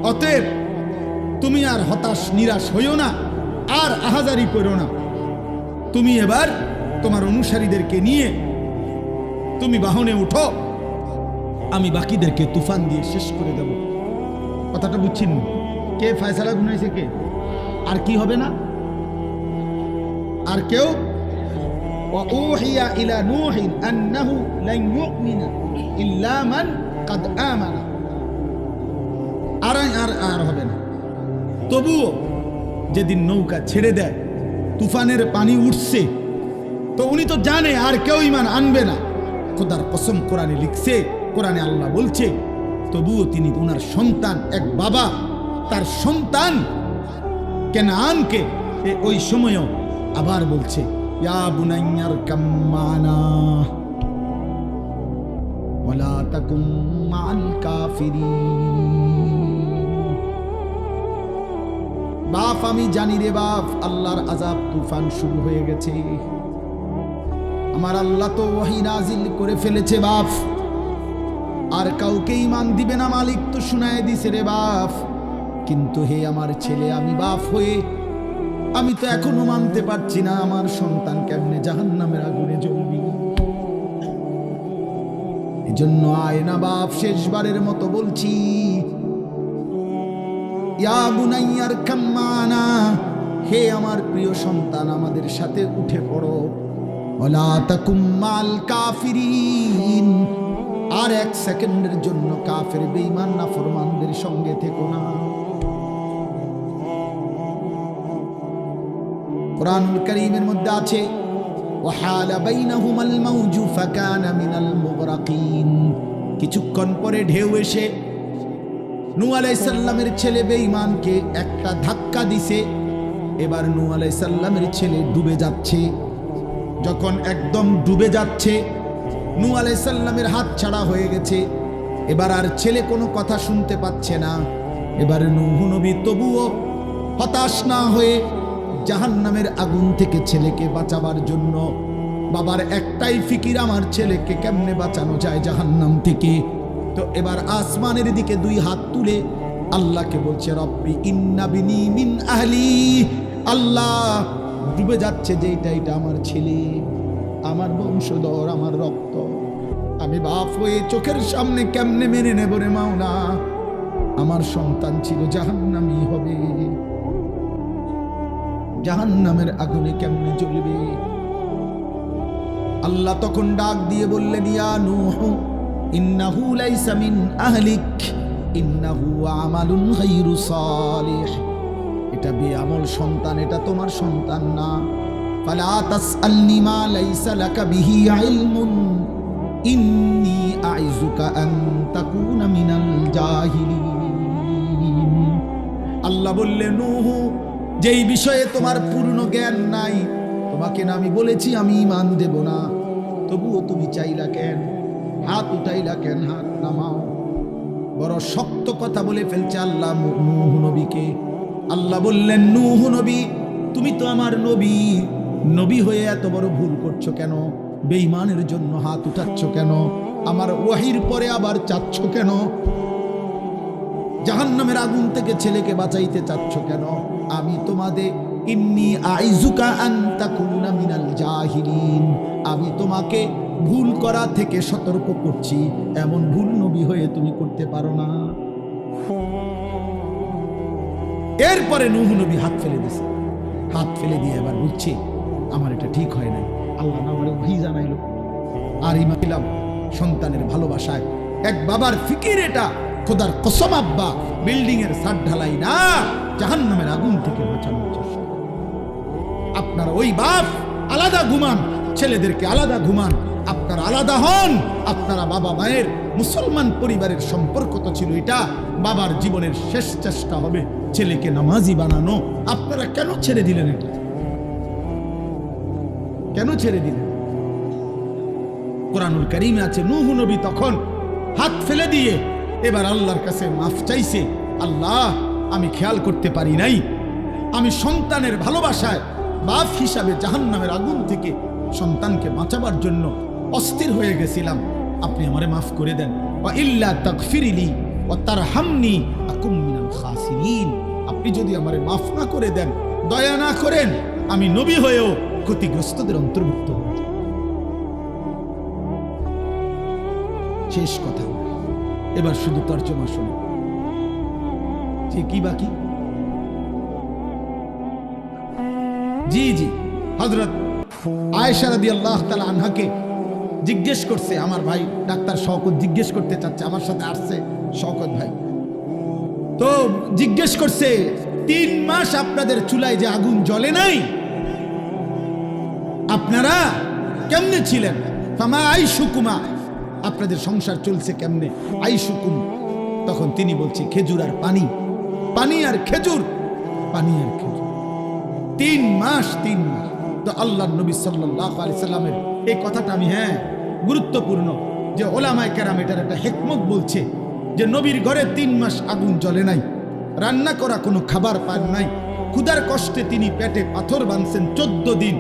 অতএব তুমি আর হতাশ নিরাশ হইও না, আর আহাজারি করো না। তুমি এবার তোমার অনুসারীদেরকে নিয়ে তুমি বাহনে উঠো, আমি বাকিদেরকে তুফান দিয়ে শেষ করে দেব। কথাটা বুঝছেন? কে ফয়সালা গুনাইছে? কে? আর কি হবে না? আর কেউ ওয়াউহিয়া ইলা নূহিন আন্নাহু লান ইউমিনা ইল্লা মান ক্বাদ আমানা। আর হবে না। তবুও যেদিন নৌকা ছেড়ে দেয়, তুফানের পানি উঠছে, তো উনি তো জানে আর কেউ ঈমান আনবে না। খোদার কসম কোরআনে লিখছে, কোরআনে আল্লাহ বলছে, তবুও তিনি ওনার সন্তান, এক বাবা তার সন্তান কেনানকে ওই সময়ও আবার বলছে ইয়া বুনাইয়ার কাম্মানা ওয়ালা তাকুম মাআল কাফিরিন। বাপ আমি জানি রে বাপ, আল্লাহর আযাব তুফান শুরু হয়ে গেছে। আমার আল্লাহ তো ওহী নাজিল করে ফেলেছে বাপ, আর কাউকে ঈমান দিবে না মালিক তো শুনায় দিছে রে বাপ। কিন্তু হে আমার ছেলে, আমি বাপ হয়ে আমি তো এখনো মানতে পারছি না আমার সন্তান কেমনে জাহান্নামের আগুনে জ্বলবি। এজন্য আয় না বাপ, শেষবারের মতো বলছি, ইয়া বুনাইয়ার কাম্মানা, হে আমার প্রিয় সন্তান আমাদের সাথে উঠে পড়ো। ওয়ালা তাকুম মাল কাফিরিন, আর এক সেকেন্ডের জন্য কাফের বেঈমান নাফরমানদের সঙ্গে থেকো না। কুরআনুল কারীমের মধ্যে আছে ওয়াহালা বাইনাহুমাল মাউজু ফাকানা মিনাল মুগরাকিন। কিছুক্ষণ পরে ঢেউ এসে নূহ আলাইহিস সালামের ছেলে বেঈমানকে একটা ধাক্কা দিছে। এবার নূহ আলাইহিস সালামের ছেলে ডুবে যাচ্ছে। যখন একদম ডুবে যাচ্ছে, নূহ আলাইহিস সালামের হাত ছাড়া হয়ে গেছে। এবার আর ছেলে কোনো কথা শুনতে পাচ্ছে না। এবার নূহ নবী তবুও হতাশ না হয়ে জাহান্নামের আগুন থেকে ছেলেকে বাঁচাবার জন্য, বাবার একটাই ফিকির আমার ছেলেকে কেমনে বাঁচানো যায় জাহান্নাম থেকে। তো এবার আসমানের দিকে দুই হাত তুলে আল্লাহকে বলছে, রব্বি ইন্না বিনি মিন আহলি। আল্লাহ, ডুবে যাচ্ছে যেটা এটা আমার ছেলে, আমার বংশধর, আমার রক্ত। আমি বাপ হয়ে চোখের সামনে কেমনে মেনে নেব রে মাওলা, আমার সন্তান ছিল জাহান্নামী হবে, জাহান্নামের আগুনে কেমনে জ্বলবে। আল্লাহ তখন ডাক দিয়ে বললেন, ইয়া নূহ ইন্নাহু লাইসা মিন আহলিক ইন্নাহু আমালুন গায়রু সালিহ। এটা বেআমল সন্তান, এটা তোমার সন্তান না। ফালা তাসআলনি মা লাইসা লাকা বিহি ইলমুন ইন্নী আইযুকা আন তাকুনা মিনাল জাহিলিন। আল্লাহ বললেন, নূহ, যেই বিষয়ে তোমার পূর্ণ জ্ঞান নাই, তোমাকে না আমি বলেছি আমি ঈমান দেব না, তবুও তুমি চাইলা কেন? হাত উঠাইলা কেন? হাত নামাও। বড় শক্ত কথা বলে ফেলছে আল্লাহ নূহ নবীকে। আল্লাহ বললেন, নূহ নবী, তুমি তো আমার নবী, নবী হয়ে এত বড় ভুল করছো কেন? বেঈমানের জন্য হাত উঠাচ্ছ কেন? আমার ওয়াহির পরে আবার চাচ্ছ কেন? জাহান্নামের আগুন থেকে ছেলেকে বাঁচাইতে চাচ্ছ কেন? আমি তোমাদের ইন্নী আইযুকা আন তাকুনা মিনাল জাহিলিন, আমি তোমাকে ভুল করা থেকে সতর্ক করছি। এমন ভুল নবী হয়ে তুমি করতে পারো না। এরপরে নূহ নবী হাত ফেলে দিয়েছে। হাত ফেলে দিয়ে এবার বুঝছি আমার এটা ঠিক হয় নাই। আল্লাহ আমার ওহী জানাইলো, আর ঈমান দিলাম সন্তানের ভালোবাসায়। এক বাবার ফিকির এটা, খোদার কসম আব্বা, বিল্ডিং এর ছাদ ঢালাই না, জাহান্নামের আগুন থেকে বাঁচানোর চেষ্টা। আপনারা ওই বাপ আলাদা ঘুমান, ছেলেদেরকে আলাদা ঘুমান, আপনারা আলাদা হন। আপনারা বাবা মায়ের মুসলমান পরিবারের সম্পর্ক তো ছিল এটা, বাবার জীবনের শেষ চেষ্টা হবে ছেলেকে নামাজি বানানো। আপনারা কেন ছেড়ে দিলেন এটা? কেন ছেড়ে দিলেন? কুরআনুল কারীমে আছে নূহ নবী তখন হাত ফেলে দিয়ে এবার আল্লাহর কাছে মাফ চাইছে। আল্লাহ, আমি খেয়াল করতে পারি নাই, আমি সন্তানের ভালোবাসায় বাপ হিসাবে জাহান্নামের আগুন থেকে সন্তানকে বাঁচাবার জন্য অস্থির হয়ে গেছিলাম। আপনি আমারে মাফ করে দেন। ওয়া ইল্লা তাগফিরলি ওয়া তারহামনি আকুম মিনাল খাসিরিন। আপনি যদি আমারে মাফ না করে দেন, দয়া না করেন, আমি নবী হয়েও ক্ষতিগ্রস্তদের অন্তর্ভুক্ত হব। শেষ কথা, এবার শুধু তর্জমা শুনে যে কি বাকি। জি জি, হযরত আয়েশা রাদিয়াল্লাহু তাআলা আনহাকে জিজ্ঞেস করছে, আমার ভাই ডাক্তার শওকত জিজ্ঞেস করতে চাচ্ছে, আমার সাথে আসছে শওকত ভাই, তো জিজ্ঞেস করছে 3 মাস আপনাদের চুলায় যে আগুন জ্বলে নাই, আপনারা কেমনে ছিলেন? ফামা আইশুকুমা, আপনাদের সংসার চলছে কেমনে? আইশুকুম, তখন তিনি বলছে খেজুর আর পানি, পানি আর খেজুর, পানি আর খেজুর। 3 মাস তো আল্লাহর নবী সাল্লাল্লাহু আলাইহি সাল্লামের এই কথাটা আমি গুরুত্বপূর্ণ যে ওলামায়ে কেরাম এটার একটা হিকমত বলছে যে নবীর ঘরে 3 মাস আগুন জ্বলে নাই, রান্না করা কোনো খাবার পান নাই, ক্ষুধার কষ্টে তিনি পেটে পাথর বাঁধছেন 14 দিন।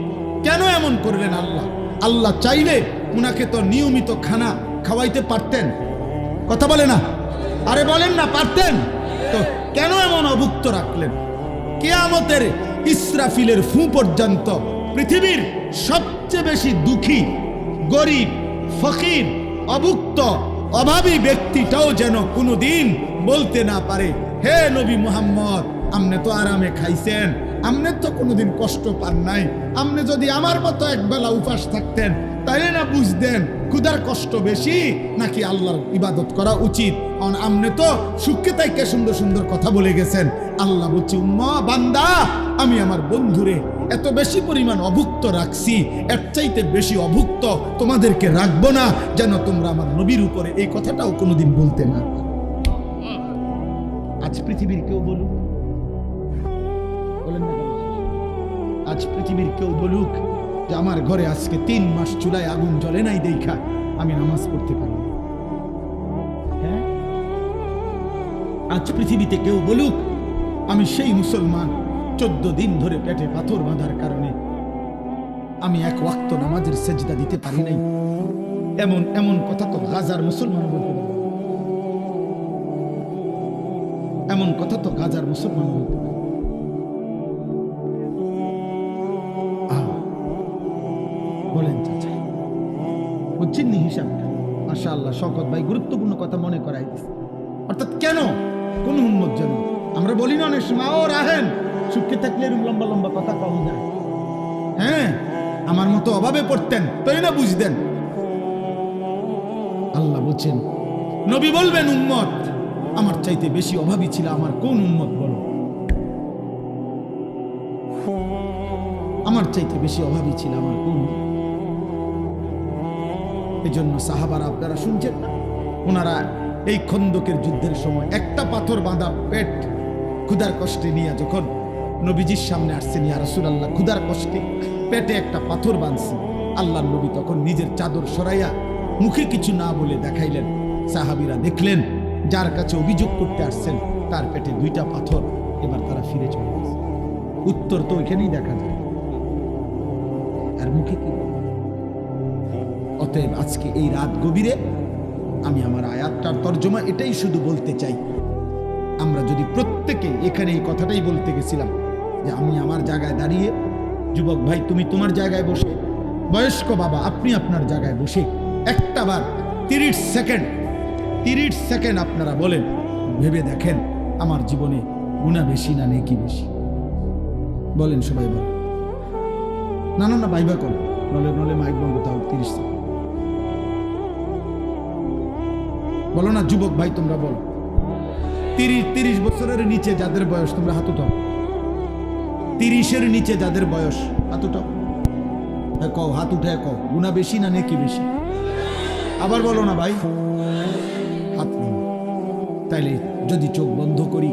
কেন এমন করলেন আল্লাহ? আল্লাহ চাইলে উনাকে তো নিয়মিত খানা খাওয়াইতে পারতেন, কথা বলে না, আরে বলেন না, পারতেন তো, কেন এমন অভুক্ত রাখলেন? কিয়ামতের ইসরাফিলের ফু পর্যন্ত পৃথিবীর সবচেয়ে বেশি দুঃখী, গরিব, ফকির, অভুক্ত, অভাবী ব্যক্তিটাও যেন কোনোদিন বলতে না পারে, হে নবী মুহাম্মদ, আপনি তো আরামে খাইছেন, আপনি তো কোনোদিন কষ্ট পান নাই, আপনি যদি আমার মতো একবেলা উপাস থাকতেন তাইলে না বুঝতেন ক্ষুধার কষ্ট বেশি নাকি আল্লাহর ইবাদত করা উচিত। কারণ আপনি তো সুখে তাইকে সুন্দর সুন্দর কথা বলে গেছেন। আল্লাহ বলছে, উম্মা বান্দা, আমি আমার বন্ধুরে এত বেশি পরিমাণ অভুক্ত রাখছি, এর চাইতে বেশি অভুক্ত তোমাদেরকে রাখবো না, যেন তোমরা আমার নবীর উপরে এই কথাটাও কোনোদিন বলতে না। আজ পৃথিবীর কেউ বলুক, বলেন না, আজ পৃথিবীর কেউ বলুক যে আমার ঘরে আজকে 3 মাস চুলায় আগুন জ্বলে নাই দেখা আমি নামাজ পড়তে পারি, হ্যাঁ? আজ পৃথিবীতে কেউ বলুক আমি সেই মুসলমান 14 দিন ধরে পেটে পাথর বাঁধার কারণে আমি 1 ওয়াক্ত নামাজের সেজদা দিতে পারি নাই, এমন কথা তো গাজার মুসলমান বলতে পারে, এমন কথা তো গাজার মুসলমান বলতে পারে। বলেন চাচা, বুঝছেন নি হিসাবটা? মাশাআল্লাহ, শওকত ভাই গুরুত্বপূর্ণ কথা মনে করাই দিচ্ছে। অর্থাৎ কেন, কোন উন্মত জন্য আমরা বলি না অনেক সময়, ও রাহেন সুখে থাকলে এরকম লম্বা লম্বা কথা কম যায়, হ্যাঁ, আমার মতো অভাবে পড়তেন তাই না বুঝতেন। আল্লাহ বলছেন, নবী বলবেন, উম্মত আমার চাইতে বেশি অভাবী ছিল আমার কোন উম্মত বলো, আমার চাইতে বেশি অভাবী ছিল আমার কোন? এজন্য সাহাবারা, আপনারা শুনছেন না, ওনারা এই খন্দকের যুদ্ধের সময় একটা পাথর বাঁধা পেট ক্ষুধার কষ্টে নিয়ে যখন নবীজির সামনে আসছেন, ইয়া রাসূলুল্লাহ, ক্ষুধার কষ্টে পেটে একটা পাথর বাঁধছি, আল্লাহর নবী তখন নিজের চাদর সরাইয়া মুখে কিছু না বলে দেখাইলেন। সাহাবীরা দেখলেন যার কাছে অভিযোগ করতে আসছেন তার পেটে 2টা পাথর, এবার তারা ফিরে চলে গেছে। উত্তর তো ওইখানেই দেখা যায়, আর মুখে কি? অতএব আজকে এই রাত গভীরে আমি আমার আয়াতটার তর্জমা এটাই শুধু বলতে চাই, আমরা যদি প্রত্যেকে এখানে এই কথাটাই বলতে গেছিলাম যে আমি আমার জায়গায় দাঁড়িয়ে, যুবক ভাই তুমি তোমার জায়গায় বসে, বয়স্ক বাবা আপনি আপনার জায়গায় বসে একটাবার 30 সেকেন্ড আপনারা বলেন, ভেবে দেখেন আমার জীবনে গুনাহ বেশি না নেকি বেশি? বলেন সবাই, বলেন। না ভাইবা করো, নলে মাইক বন্ধ, তাও 30 সেকেন্ড বলো না। যুবক ভাই তোমরা বলো, 30 বছরের নিচে যাদের বয়স তোমরা হাত উঠাও, 30-এর নিচে যাদের বয়স হাত উঠাও, কও, হাত উঠে কও, গুনাহ বেশি না নেকি বেশি? আবার বলো না ভাই, হাত নেই। তাইলে যদি চোখ বন্ধ করি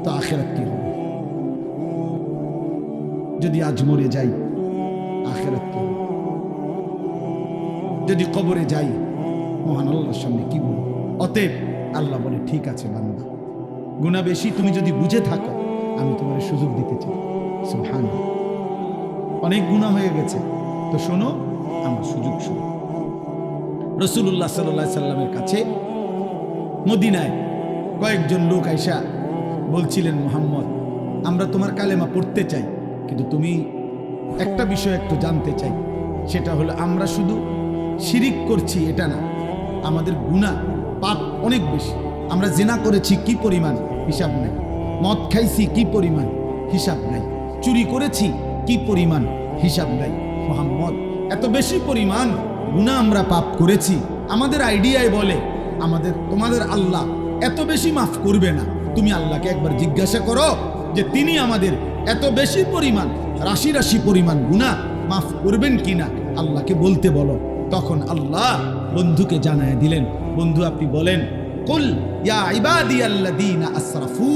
তো আখিরাত কি হবে? যদি আজ মরে যাই আখিরাত কি হবে? যদি কবরে যাই মহান আল্লাহর সামনে কি বলবো? অতএব আল্লাহ বলে, ঠিক আছে বান্দা, গুনাহ বেশি তুমি যদি বুঝে থাকো আমি তোমার সুযোগ দিতে চাই। সুবহানাল্লাহ, অনেক গুনাহ হয়ে গেছে তো শোনো, আমার সুযোগ শোনো। রাসূলুল্লাহ সাল্লাল্লাহু আলাইহি সাল্লামের কাছে মদিনায় কয়েকজন লোক আইসা বলছিলেন, মুহাম্মদ আমরা তোমার কালেমা পড়তে চাই, কিন্তু তুমি একটা বিষয় একটু জানতে চাই, সেটা হলো আমরা শুধু শিরিক করছি এটা না, আমাদের গুনাহ পাপ অনেক বেশি। আমরা জিনা করেছি কি পরিমাণ হিসাব নাই, মদ খাইছি কি পরিমাণ হিসাব নাই, চুরি করেছি কি পরিমাণ হিসাব নাই। মুহাম্মদ এত বেশি পরিমাণ গুনাহ আমরা পাপ করেছি, আমাদের আইডিয়ায় বলে তোমাদের আল্লাহ এত বেশি মাফ করবে না। তুমি আল্লাহকে একবার জিজ্ঞাসা করো যে তিনি আমাদের এত বেশি পরিমাণ রাশি রাশি পরিমাণ গুনাহ মাফ করবেন কিনা, আল্লাহকে বলতে বলো। তখন আল্লাহ বন্ধুকে জানায় দিলেন, বন্ধু আপনি বলেন কুল ইয়া ইবাদিয়াল্লাযীনা আসরাফু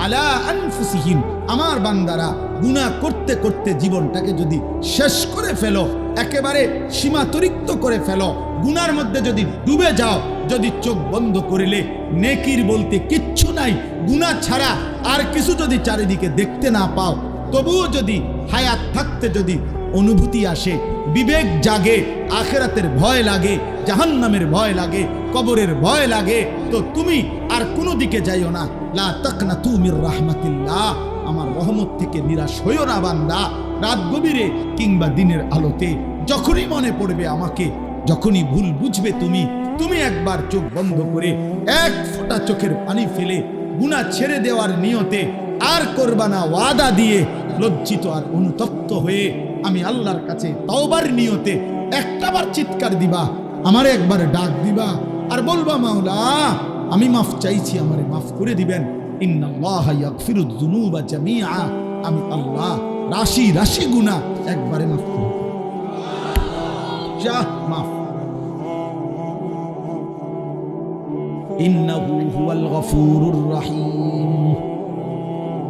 আলা আনফুসিহিম, আমার বান্দারা গুনাহ করতে করতে জীবনটাকে যদি শেষ করে ফেলো, একেবারে সীমাতরিক্ত করে ফেলো, গুনার মধ্যে যদি ডুবে যাও, যদি চোখ বন্ধ করিলে নেকির বলতে কিচ্ছু নাই, গুনাহ ছাড়া আর কিছু যদি চারিদিকে দেখতে না পাও, তবুও যদি হায়াত থাকতে যদি অনুভূতি আসে, বিবেক জাগে, আখিরাতের ভয় লাগে, জাহান্নামের ভয় লাগে, কবরের ভয় লাগে, তো তুমি আর কোনো দিকে যাইও না। লা তাকনাতু মির রাহমাতিল্লাহ, আমার রহমত থেকে নিরাশ হইও না বান্দা। রাত গভীরে কিংবা দিনের আলোতে যখনই মনে পড়বে আমাকে, যখনই ভুল বুঝবে তুমি একবার চোখ বন্ধ করে এক ফোঁটা চোখের পানি ফেলে গুনাহ ছেড়ে দেওয়ার নিয়তে আর করবা না ওয়াদা দিয়ে, লজ্জিত আর অনুতপ্ত হয়ে আমি আল্লাহর কাছে তওবার নিয়তে একটাবার চিৎকার দিবা, আমারে একবার ডাক দিবা আর বলবা, মাওলা আমি মাফ চাইছি, আমারে মাফ করে দিবেন। ইন্নাল্লাহা ইয়াগফিরুয যুনুবা জামিআ, আমি আল্লাহ রাশি রাশি গুনাহ একবারে মাফ করে দিই। যা মাফ। ইন্নাহু হুয়াল গফুরুর রহিম।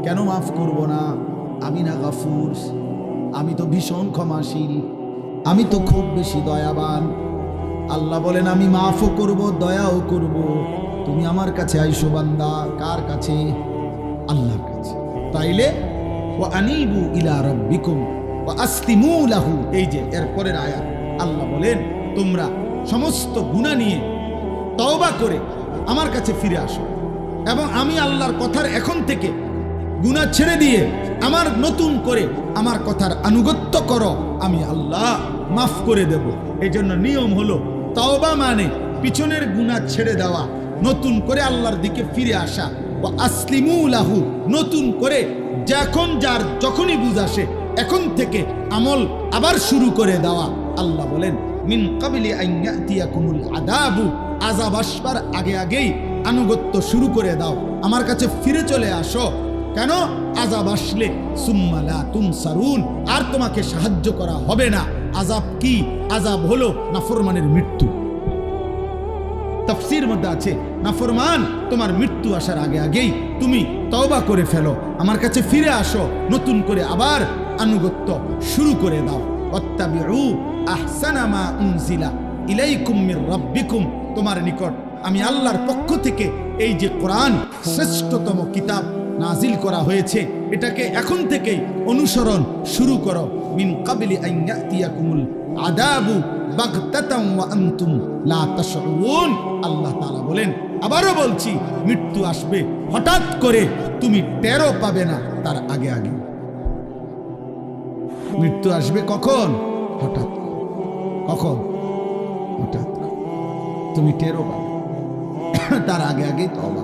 কেন মাফ করব না? আমি না গফুর? আমি তো ভীষণ ক্ষমাশীল, আমি তো খুব বেশি দয়াবান। আল্লাহ বলেন আমি মাফও করব, দয়াও করব। তুমি আমার কাছে আইসো বান্দা। কার কাছে? আল্লাহর কাছে। তাইলে ওয়া আনিবু ইলা রাব্বিকুম ওয়া আসলিমু লাহু, এই যে এর পরের আয়াত, আল্লাহ বলেন তোমরা সমস্ত গুনাহ নিয়ে তওবা করে আমার কাছে ফিরে আসো এবং আমি আল্লাহর কথার এখন থেকে গুনাহ ছেড়ে দিয়ে আমার নতুন করে আমার কথার আনুগত্য করো, আমি আল্লাহ মাফ করে দেব। এই জন্য নিয়ম হলো তওবা মানে পিছনের গুনাহ ছেড়ে দেওয়া, নতুন করে আল্লাহর দিকে ফিরে আসা। ওয়া আসলিমু লাহু, নতুন করে যখন যার যখনই বুঝ আসে এখন থেকে আমল আবার শুরু করে দেওয়া। আল্লাহ বলেন মিন ক্বাবলি আন ইয়াতিয়াকুমুল আযাবু, আযাব আসবার আগে আগেই আনুগত্য শুরু করে দাও, আমার কাছে ফিরে চলে আসো। কেন? আযাব আসলে সুম্মা লা তুনসারুন, আর তোমাকে সাহায্য করা হবে না। আযাব কি? আযাব হলো নাফরমানের মৃত্যু। তাফসীর মধ্যে আছে নাফরমান তোমার মৃত্যু আসার আগে আগেই তুমি তওবা করে ফেলো, আমার কাছে ফিরে আসো, নতুন করে আবার আনুগত্য শুরু করে দাও। ওয়াত্তাবিউ আহসানা মা উনজিলা ইলাইকুম মির রাব্বিকুম, তোমার নিকট আমি আল্লাহর পক্ষ থেকে এই যে কোরআন শ্রেষ্ঠতম কিতাব নাজিল করা হয়েছে, এটাকে এখন থেকেই অনুসরণ শুরু করো। মিন ক্বাবলি আন ইয়াতিয়াকুমুল আযাবু বাগতাতাম ওয়া আনতুম লা তাশউরুন, আল্লাহ তাআলা বলেন, আবারও বলছি, মৃত্যু আসবে হঠাৎ করে, তুমি টেরও পাবে না তার আগে আগে। মৃত্যু আসবে কখন? হঠাৎ। কখন? হঠাৎ। তুমি টেরও পাবে তার আগে আগেই তওবা।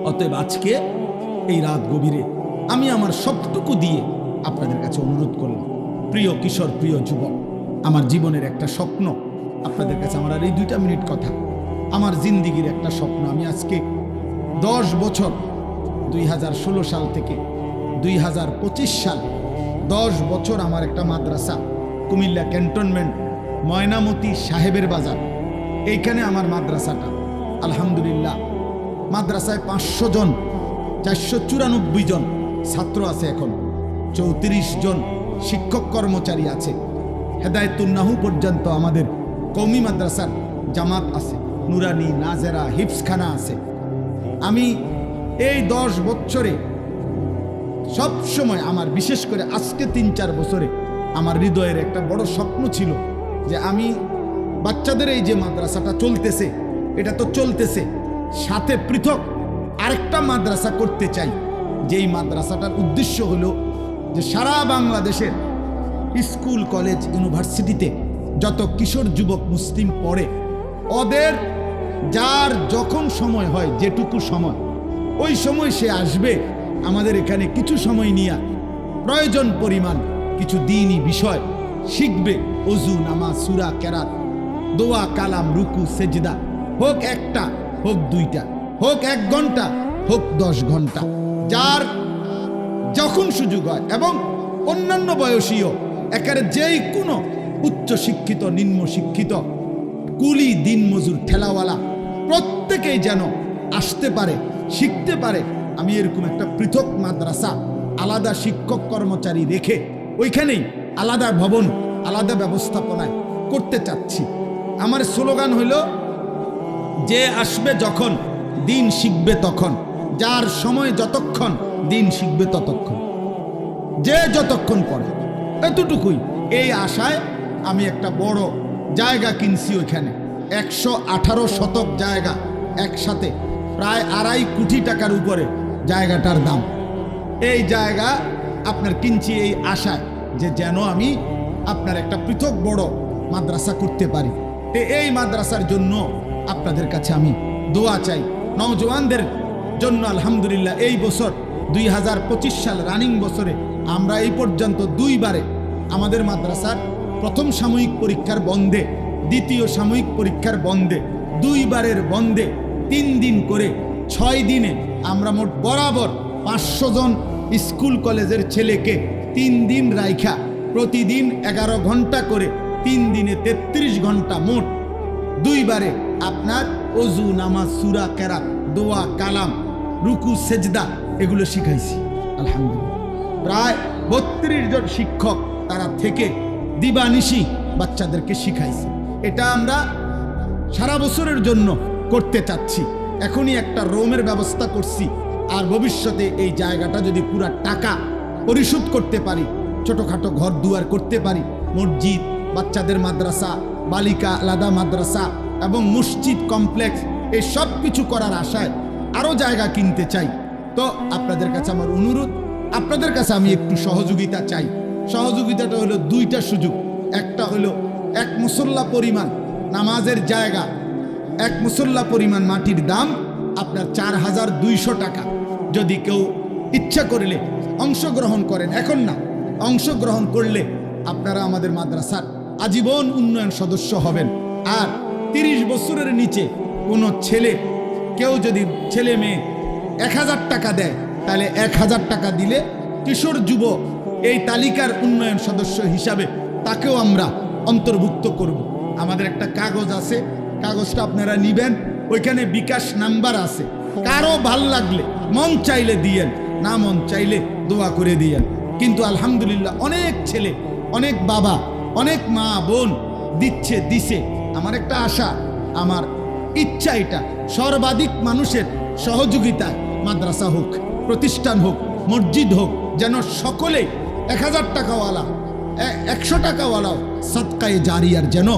অতএব আজকে এই রাত গভীরে আমি আমার সবটুকু দিয়ে আপনাদের কাছে অনুরোধ করলাম, প্রিয় কিশোর, প্রিয় যুবক, আমার জীবনের একটা স্বপ্ন আপনাদের কাছে, আমার আর এই 2 মিনিট কথা, আমার জিন্দিগির একটা স্বপ্ন। আমি আজকে 10 বছর, 2016 সাল থেকে 2025 সাল, 10 বছর আমার একটা মাদ্রাসা, কুমিল্লা ক্যান্টনমেন্ট ময়নামতি সাহেবের বাজার, এইখানে আমার মাদ্রাসাটা। আলহামদুলিল্লাহ, মাদ্রাসায় 500 জন, 494 জন ছাত্র আছে, এখন 34 জন শিক্ষক কর্মচারী আছে। হেদায়েতুন্নাহু পর্যন্ত আমাদের কওমি মাদ্রাসার জামাত আছে, নুরানি, নাজেরা, হিফজখানা আছে। আমি এই 10 বছরে সব সময় আমার, বিশেষ করে আজকে 3-4 বছরে আমার হৃদয়ের একটা বড় স্বপ্ন ছিল যে আমি বাচ্চাদের এই যে মাদ্রাসাটা চলতেছে, এটা তো চলতেছে, সাথে পৃথক আরেকটা মাদ্রাসা করতে চাই, যেই মাদ্রাসাটার উদ্দেশ্য হলো যে সারা বাংলাদেশের স্কুল, কলেজ, ইউনিভার্সিটিতে যত কিশোর যুবক মুসলিম পড়ে, ওদের যার যখন সময় হয়, যেটুকু সময়, ওই সময় সে আসবে আমাদের এখানে, কিছু সময় নিয়ে প্রয়োজন পরিমাণ কিছু দ্বীনি বিষয় শিখবে। ওযু, নামাজ, সূরা, কেরাত, দোয়া, কালাম, রুকু, সেজদা, হোক একটা, হোক 2টা, হোক 1 ঘন্টা, হোক 10 ঘন্টা, যার যখন সুযোগ হয়। এবং অন্যান্য বয়সীও একেবারে যেই কোনো উচ্চ শিক্ষিত, নিম্ন শিক্ষিত, কুলি, দিনমজুর, ঠেলাওয়ালা, প্রত্যেকেই যেন আসতে পারে, শিখতে পারে। আমি এরকম একটা পৃথক মাদ্রাসা, আলাদা শিক্ষক কর্মচারী রেখে ওইখানেই আলাদা ভবন, আলাদা ব্যবস্থাপনায় করতে চাচ্ছি। আমার স্লোগান হইল, যে আসবে যখন দিন শিখবে তখন, যার সময় যতক্ষণ দিন শিখবে ততক্ষণ, যে যতক্ষণ পড়ে, এতটুকুই। এই আশায় আমি একটা বড় জায়গা কিনছি ওইখানে, 118 শতক জায়গা, একসাথে প্রায় 2.5 কোটি টাকার উপরে জায়গাটার দাম। এই জায়গা আপনার কিনছি এই আশায় যে যেন আমি আপনার একটা পৃথক বড় মাদ্রাসা করতে পারি। এই মাদ্রাসার জন্য আপনাদের কাছে আমি দোয়া চাই। নওজওয়ানদের জন্য আলহামদুলিল্লাহ এই বছর 2025 সাল রানিং বছরে আমরা এই পর্যন্ত 2 বারে আমাদের মাদ্রাসার প্রথম সাময়িক পরীক্ষার বন্ধে, দ্বিতীয় সাময়িক পরীক্ষার বন্ধে, 2 বারের বন্ধে 3 দিন করে 6 দিনে আমরা মোট বরাবর 500 জন স্কুল কলেজের ছেলেকে 3 দিন রাইখা প্রতিদিন 11 ঘন্টা করে 3 দিনে 33 ঘন্টা মোট 2 বারে আপনার অজু, নামাজ, সূরা, কেরাত, দোয়া, কালাম, রুকু, সেজদা এগুলো শিখাইছি। আলহামদুলিল্লাহ প্রায় 32 জন শিক্ষক তারা থেকে দিবানিশি বাচ্চাদেরকে শিখাইছে। এটা আমরা সারা বছরের জন্য করতে চাচ্ছি। এখনই একটা রুমের ব্যবস্থা করছি, আর ভবিষ্যতে এই জায়গাটা যদি পুরা টাকা পরিশোধ করতে পারি, ছোটখাটো ঘর দুয়ার করতে পারি, মসজিদ, বাচ্চাদের মাদ্রাসা, বালিকা আলাদা মাদ্রাসা এবং মসজিদ কমপ্লেক্স, এই সব কিছু করার আশায় আরও জায়গা কিনতে চাই। তো আপনাদের কাছে আমার অনুরোধ, আপনাদের কাছে আমি একটু সহযোগিতা চাই। সহযোগিতাটা হলো 2টা সুযোগ। একটা হলো 1 মুসল্লা পরিমাণ নামাজের জায়গা, 1 মুসল্লা পরিমাণ মাটির দাম আপনার 4200 টাকা। যদি কেউ ইচ্ছা করলে অংশগ্রহণ করেন, এখন না, অংশগ্রহণ করলে আপনারা আমাদের মাদ্রাসার আজীবন উন্নয়ন সদস্য হবেন। আর 30 বছরের নিচে কোনো ছেলে, কেউ যদি ছেলে মেয়ে 1000 টাকা দেয়, তাহলে 1000 টাকা দিলে কিশোর যুব এই তালিকার উন্নয়ন সদস্য হিসাবে তাকেও আমরা অন্তর্ভুক্ত করব। আমাদের একটা কাগজ আছে, কাগজটা আপনারা নিবেন, ওইখানে বিকাশ নাম্বার আছে। কারো ভাল লাগলে মন চাইলে দিয়েন, না মন চাইলে দোয়া করে দিয়েন। কিন্তু আলহামদুলিল্লাহ অনেক ছেলে, অনেক বাবা, অনেক মা বোন দিছে। আমার একটা আশা, আমার ইচ্ছা, এটা সর্বাধিক মানুষের সহযোগিতায় মাদ্রাসা হোক, প্রতিষ্ঠান হোক, মসজিদ হোক, যেন সকলে 1000 টাকাওয়ালা, 100 টাকাওয়ালাও সাদকায়ে জারিয়ার যেন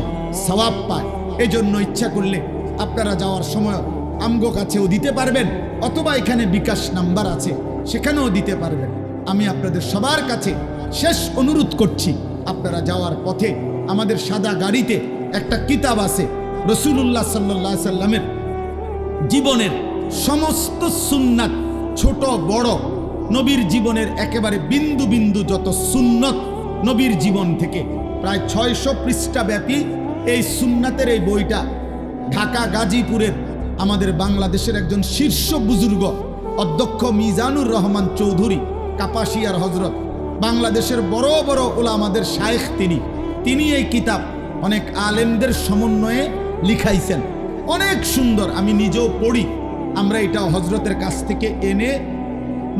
সওয়াব পায়। এজন্য ইচ্ছা করলে আপনারা যাওয়ার সময় আমগো কাছেও দিতে পারবেন, অথবা এখানে বিকাশ নাম্বার আছে সেখানেও দিতে পারবেন। আমি আপনাদের সবার কাছে শেষ অনুরোধ করছি, আপনারা যাওয়ার পথে আমাদের সাদা গাড়িতে একটা কিতাব আছে, রাসূলুল্লাহ সাল্লাল্লাহু আলাইহি সাল্লামের জীবনের সমস্ত সুন্নাত, ছোট বড়, নবীর জীবনের একেবারে বিন্দু বিন্দু যত সুন্নত নবীর জীবন থেকে, প্রায় 600 পৃষ্ঠা ব্যাপী এই সুন্নাতের এই বইটা ঢাকা গাজীপুরের আমাদের বাংলাদেশের একজন শীর্ষ বুজুর্গ অধ্যক্ষ মিজানুর রহমান চৌধুরী কাপাসিয়ার হজরত, বাংলাদেশের বড় বড় ওলামাদের শায়েখ, তিনি এই কিতাব অনেক আলেমদের সমন্বয়ে লিখাইছেন। অনেক সুন্দর, আমি নিজেও পড়ি। আমরা এটা হজরতের কাছ থেকে এনে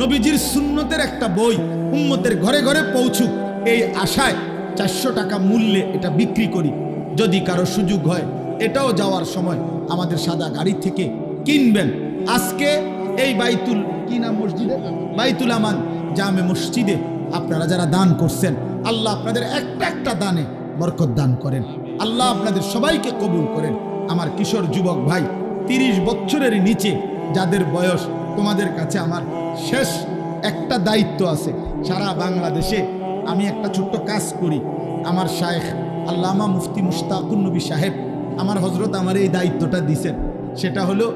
নবীজির সুন্নতের একটা বই উম্মতের ঘরে ঘরে পৌঁছুক, এই আশায় 400 টাকা মূল্যে এটা বিক্রি করি। যদি কারো সুযোগ হয়, এটাও যাওয়ার সময় আমাদের সাদা গাড়ি থেকে কিনবেন। আজকে এই বাইতুল কি নাম মসজিদে, বাইতুল আমান জামে মসজিদে আপনারা যারা দান করছেন, আল্লাহ আপনাদের একটা একটা দানে বরকত দান করেন। আল্লাহ আপনাদের সবাইকে কবুল করেন। আমার কিশোর যুবক ভাই, 30 বছরের নিচে যাদের বয়স, তোমাদের কাছে আমার শেষ একটা দায়িত্ব আছে। সারা বাংলাদেশে আমি একটা ছোট্ট কাজ করি। আমার শায়েখ আল্লামা মুফতি মুশতাকুন নবী সাহেব আমার হজরত আমার এই দায়িত্বটা দিছেন। সেটা হলো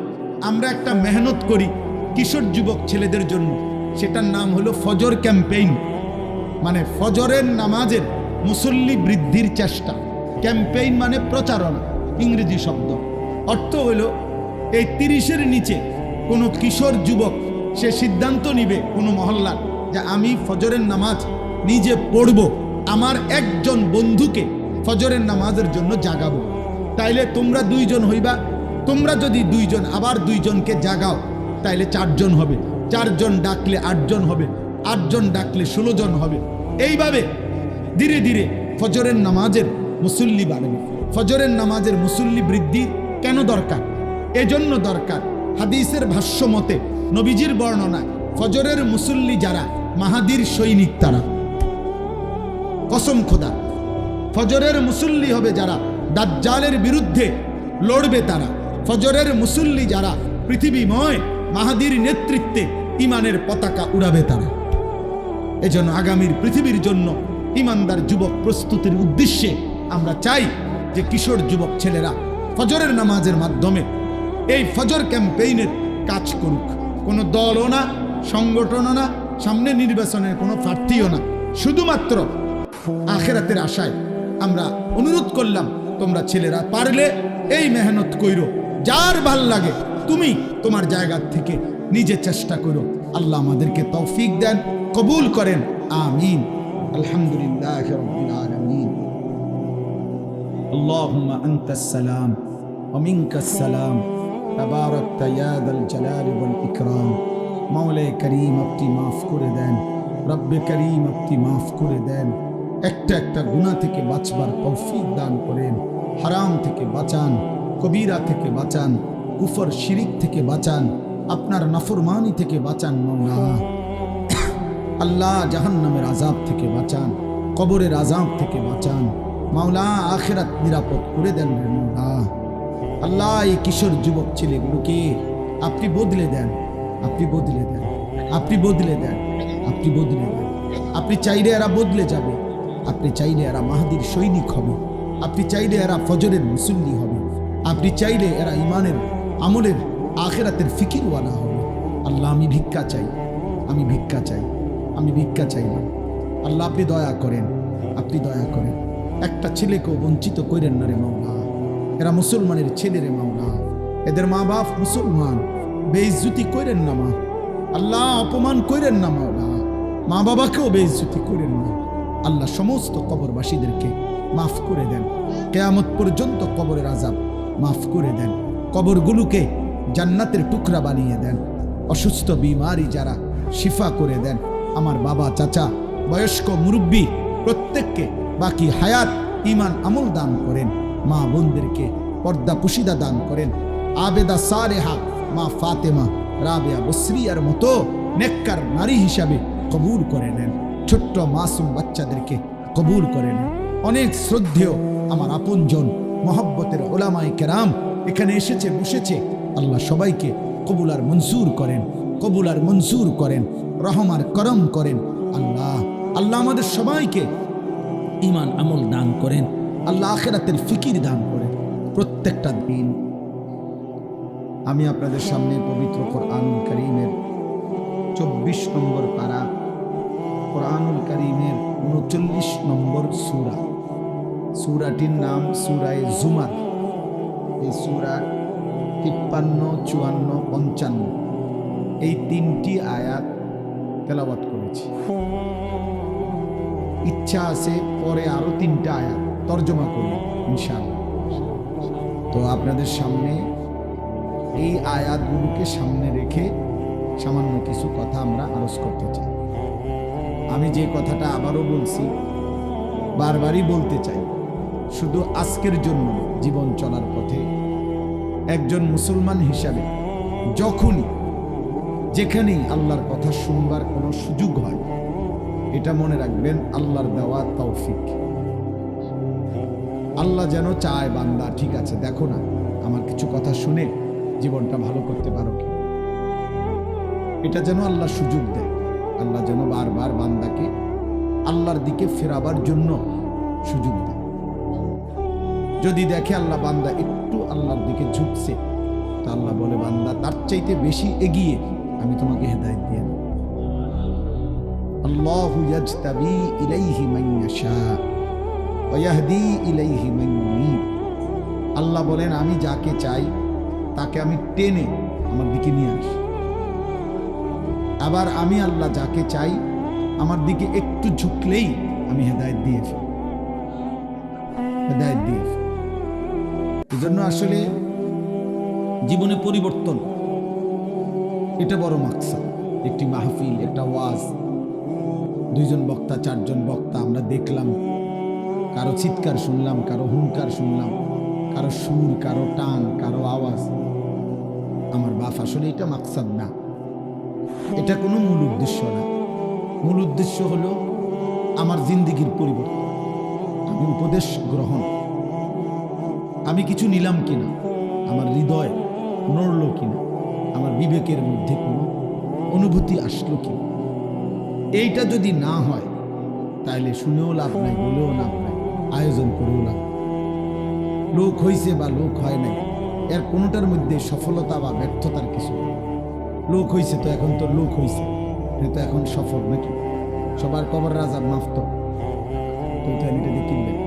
আমরা একটা মেহনত করি কিশোর যুবক ছেলেদের জন্য, সেটার নাম হলো ফজর ক্যাম্পেইন, মানে ফজরের নামাজের মুসল্লি বৃদ্ধির চেষ্টা। ক্যাম্পেইন মানে প্রচারণা, ইংরেজি শব্দ। অর্থ হলো এই 30-এর নিচে কোনো কিশোর যুবক সে সিদ্ধান্ত নিবে কোনো মহল্লার যে আমি ফজরের নামাজ নিজে পড়ব, আমার একজন বন্ধুকে ফজরের নামাজের জন্য জাগাবো। তাইলে তোমরা 2 জন হইবা, তোমরা যদি দুইজন আবার দুইজনকে জাগাও তাইলে 4 জন হবে, 4 জন ডাকলে 8 জন হবে, 8 জন ডাকলে 16 জন হবে। এইভাবে ধীরে ধীরে ফজরের নামাজের মুসল্লি বাড়বে। ফজরের নামাজের মুসল্লি বৃদ্ধি কেন দরকার? এজন্য দরকার, হাদিসের ভাষ্য মতে, নবীজির বর্ণনায়, ফজরের মুসল্লি যারা মাহাদির সৈনিক তারা, কসম খোদা, ফজরের মুসল্লি হবে যারা দাজ্জালের বিরুদ্ধে লড়বে তারা। ফজরের মুসল্লি যারা পৃথিবীময় মাহাদির নেতৃত্বে ইমানের পতাকা উড়াবে তারা। এজন্য আগামীর পৃথিবীর জন্য ইমানদার যুবক প্রস্তুতির উদ্দেশ্যে আমরা চাই যে কিশোর যুবক ছেলেরা ফজরের নামাজের মাধ্যমে এই ফজর ক্যাম্পেইনের কাজ করুক। কোনো দলও না, সংগঠনও না, সামনে নির্বাচনের কোনো প্রার্থীও না, শুধুমাত্র আখিরাতের আশায় আমরা অনুরোধ করলাম, তোমরা ছেলেরা পারলে এই মেহনত কইরো, যার ভাল লাগে তুমি তোমার জায়গা থেকে নিজে চেষ্টা করো। আল্লাহ আমাদেরকে তৌফিক দেন, কবুল করেন, আমিন। আলহামদুলিল্লাহ রাব্বিল আলামিন। আল্লাহুম্মা আনতাস সালাম ওয়া মিনকাস সালাম, তাবারাকতা ইয়া যাল জালালি ওয়াল ইকরাম। মাওলায়ে করিম আপনি মাফ করে দেন, রব্বে করিম আপনি মাফ করে দেন। একটা একটা গুনাহ থেকে বাঁচবার তৌফিক দান করেন, হারাম থেকে বাঁচান, কবিরা থেকে বাঁচান, কুফর শিরিক থেকে বাঁচান, আপনার নাফরমানি থেকে বাঁচান মাওলা। আল্লাহ জাহান্নামের আযাব থেকে বাঁচান, কবরের আযাব থেকে বাঁচান মাওলা। আখিরাত নিরাপদ করে দেন মাওলা। আল্লাহ এই কিশোর যুবক ছেলেগুলোকে আপনি বদলে দেন, আপনি বদলে দেন, আপনি বদলে দেন, আপনি বদলে দেন। আপনি চাইলে এরা বদলে যাবে, আপনি চাইলে এরা মাহাদির সৈনিক হবে, আপনি চাইলে এরা ফজরের মুসল্লি হবে, আপনি চাইলে এরা ইমানের আমলের আখিরাতের ফিকিরওয়ালা হবে। আল্লাহ আমি ভিক্ষা চাই, আমি ভিক্ষা চাই, আমি ভিক্ষা চাই না। আল্লাহ আপনি দয়া করেন, আপনি দয়া করেন। একটা ছেলেকেও বঞ্চিত করেন না রে মাওলা। এরা মুসলমানের ছেলে রে মাওলা, এদের মা বাপ মুসলমান, বেইজ্জতি করেন না মা আল্লাহ, অপমান করেন না মাওলা। মা বাবাকেও বেইজ্জতি করেন না আল্লাহ। সমস্ত কবরবাসীদেরকে মাফ করে দেন, কিয়ামত পর্যন্ত কবরের আযাব মাফ করে দেন, কবরগুলোকে জান্নাতের টুকরা বানিয়ে দেন। অসুস্থ বিমারি যারা শিফা করে দেন। আমার বাবা, চাচা, বয়স্ক মুরব্বী প্রত্যেককে বাকি হায়াত ইমান আমল দান করেন। মা বোনদেরকে পর্দা পুশিদা দান করেন। আবেদা সালেহা মা ফাতেমা রাবেয়া বসরিয়ার মতো নেককার নারী হিসাবে কবুল করে নেন। ছোট্ট মাসুম বাচ্চাদেরকে কবুল করে নেন। অনেক শ্রদ্ধেয় আমার আপনজন মহব্বতের ওলামায়ে কেরাম এখানে এসেছে, বসেছে। আল্লাহ সবাইকে কবুল আর মঞ্জুর করেন, কবুল আর মঞ্জুর করেন, রহম আর করম করেন। আল্লাহ আল্লাহ আমাদের সবাইকে ইমান আমল দান করেন। আল্লাহ আখিরাতের ফিকির দান করেন। প্রত্যেকটা দিন আমি আপনাদের সামনে পবিত্র কোরআনুল কারীমের 24 নম্বর পারা, কোরআনুল কারীমের 39 নম্বর সূরা, সূরাটির নাম সূরায়ে জুমার। এই সূরার 53, 54, 55 এই 3টি আয়াত তেলাওয়াত করেছি। ইচ্ছা আছে পরে আরো 3টা আয়াত তর্জমা করব ইনশাআল্লাহ। তো আপনাদের সামনে এই আয়াতগুলোকে সামনে রেখে সামান্য কিছু কথা আমরা আরজ করতে চাই। আমি যে কথাটা আবারও বলছি, বারবারই বলতে চাই, শুধু আজকের জন্য জীবন চলার পথে একজন মুসলমান হিসাবে যখনই যেখানেই আল্লাহর কথা শুনবার কোনো সুযোগ হয়, এটা মনে রাখবেন আল্লাহর দেওয়া তৌফিক। আল্লাহ যেন চায় বান্দা, ঠিক আছে দেখো না আমার কিছু কথা শুনে জীবনটা ভালো করতে পারো কি, এটা যেন আল্লাহ সুযোগ দেয়। আল্লাহ যেন বারবার বান্দাকে আল্লাহর দিকে ফেরাবার জন্য সুযোগ দেয়। যদি দেখে আল্লাহ বান্দা একটু আল্লাহর দিকে ঝুঁকছে, তা আল্লাহ বলে বান্দা তার চাইতে বেশি এগিয়ে আমি তোমাকে হেদায়েত দিয়ে দেব। আল্লাহু ইয়াজতাবি ইলাইহি মান ইয়াশা ওয়া ইয়াহদি ইলাইহি মান ইউনিব। আল্লাহ বলেন আমি যাকে চাই তাকে আমি টেনে আমার দিকে নিয়ে আসি। আবার আমি আল্লাহ যাকে চাই আমার দিকে একটু ঝুঁকলেই আমি হেদায়েত দিয়ে ফেলি, হেদায়েত দিয়ে ফেলি। এজন্য আসলে জীবনে পরিবর্তন, এটা বড় মাকসাদ। একটি মাহফিল, একটা ওয়াজ, 2 জন বক্তা 4 জন বক্তা আমরা দেখলাম, কারো চিৎকার শুনলাম, কারো হুঙ্কার শুনলাম, কারো সুর, কারো টান, কারো আওয়াজ। আমার বাপ, আসলে এটা মাকসাদ না, এটা কোনো মূল উদ্দেশ্য না। মূল উদ্দেশ্য হলো আমার জিন্দিগির পরিবর্তন, আমি উপদেশ গ্রহণ, আমি কিছু নিলাম কিনা, আমার হৃদয় নড়ল কিনা, আমার বিবেকের মধ্যে কোনো অনুভূতি আসলো কিনা। এইটা যদি না হয় তাহলে শুনেও লাভ নাই, বলেও লাভ নাই, আয়োজন করেও লাভ। লোক হয়েছে বা লোক হয় নাই, এর কোনোটার মধ্যে সফলতা বা ব্যর্থতার কিছু নেই। লোক হয়েছে তো এখন তো লোক হয়েছে, তো এখন সফল নাকি? সবার কবর রাজার মাফ তো এটা দিয়ে কিনবেন,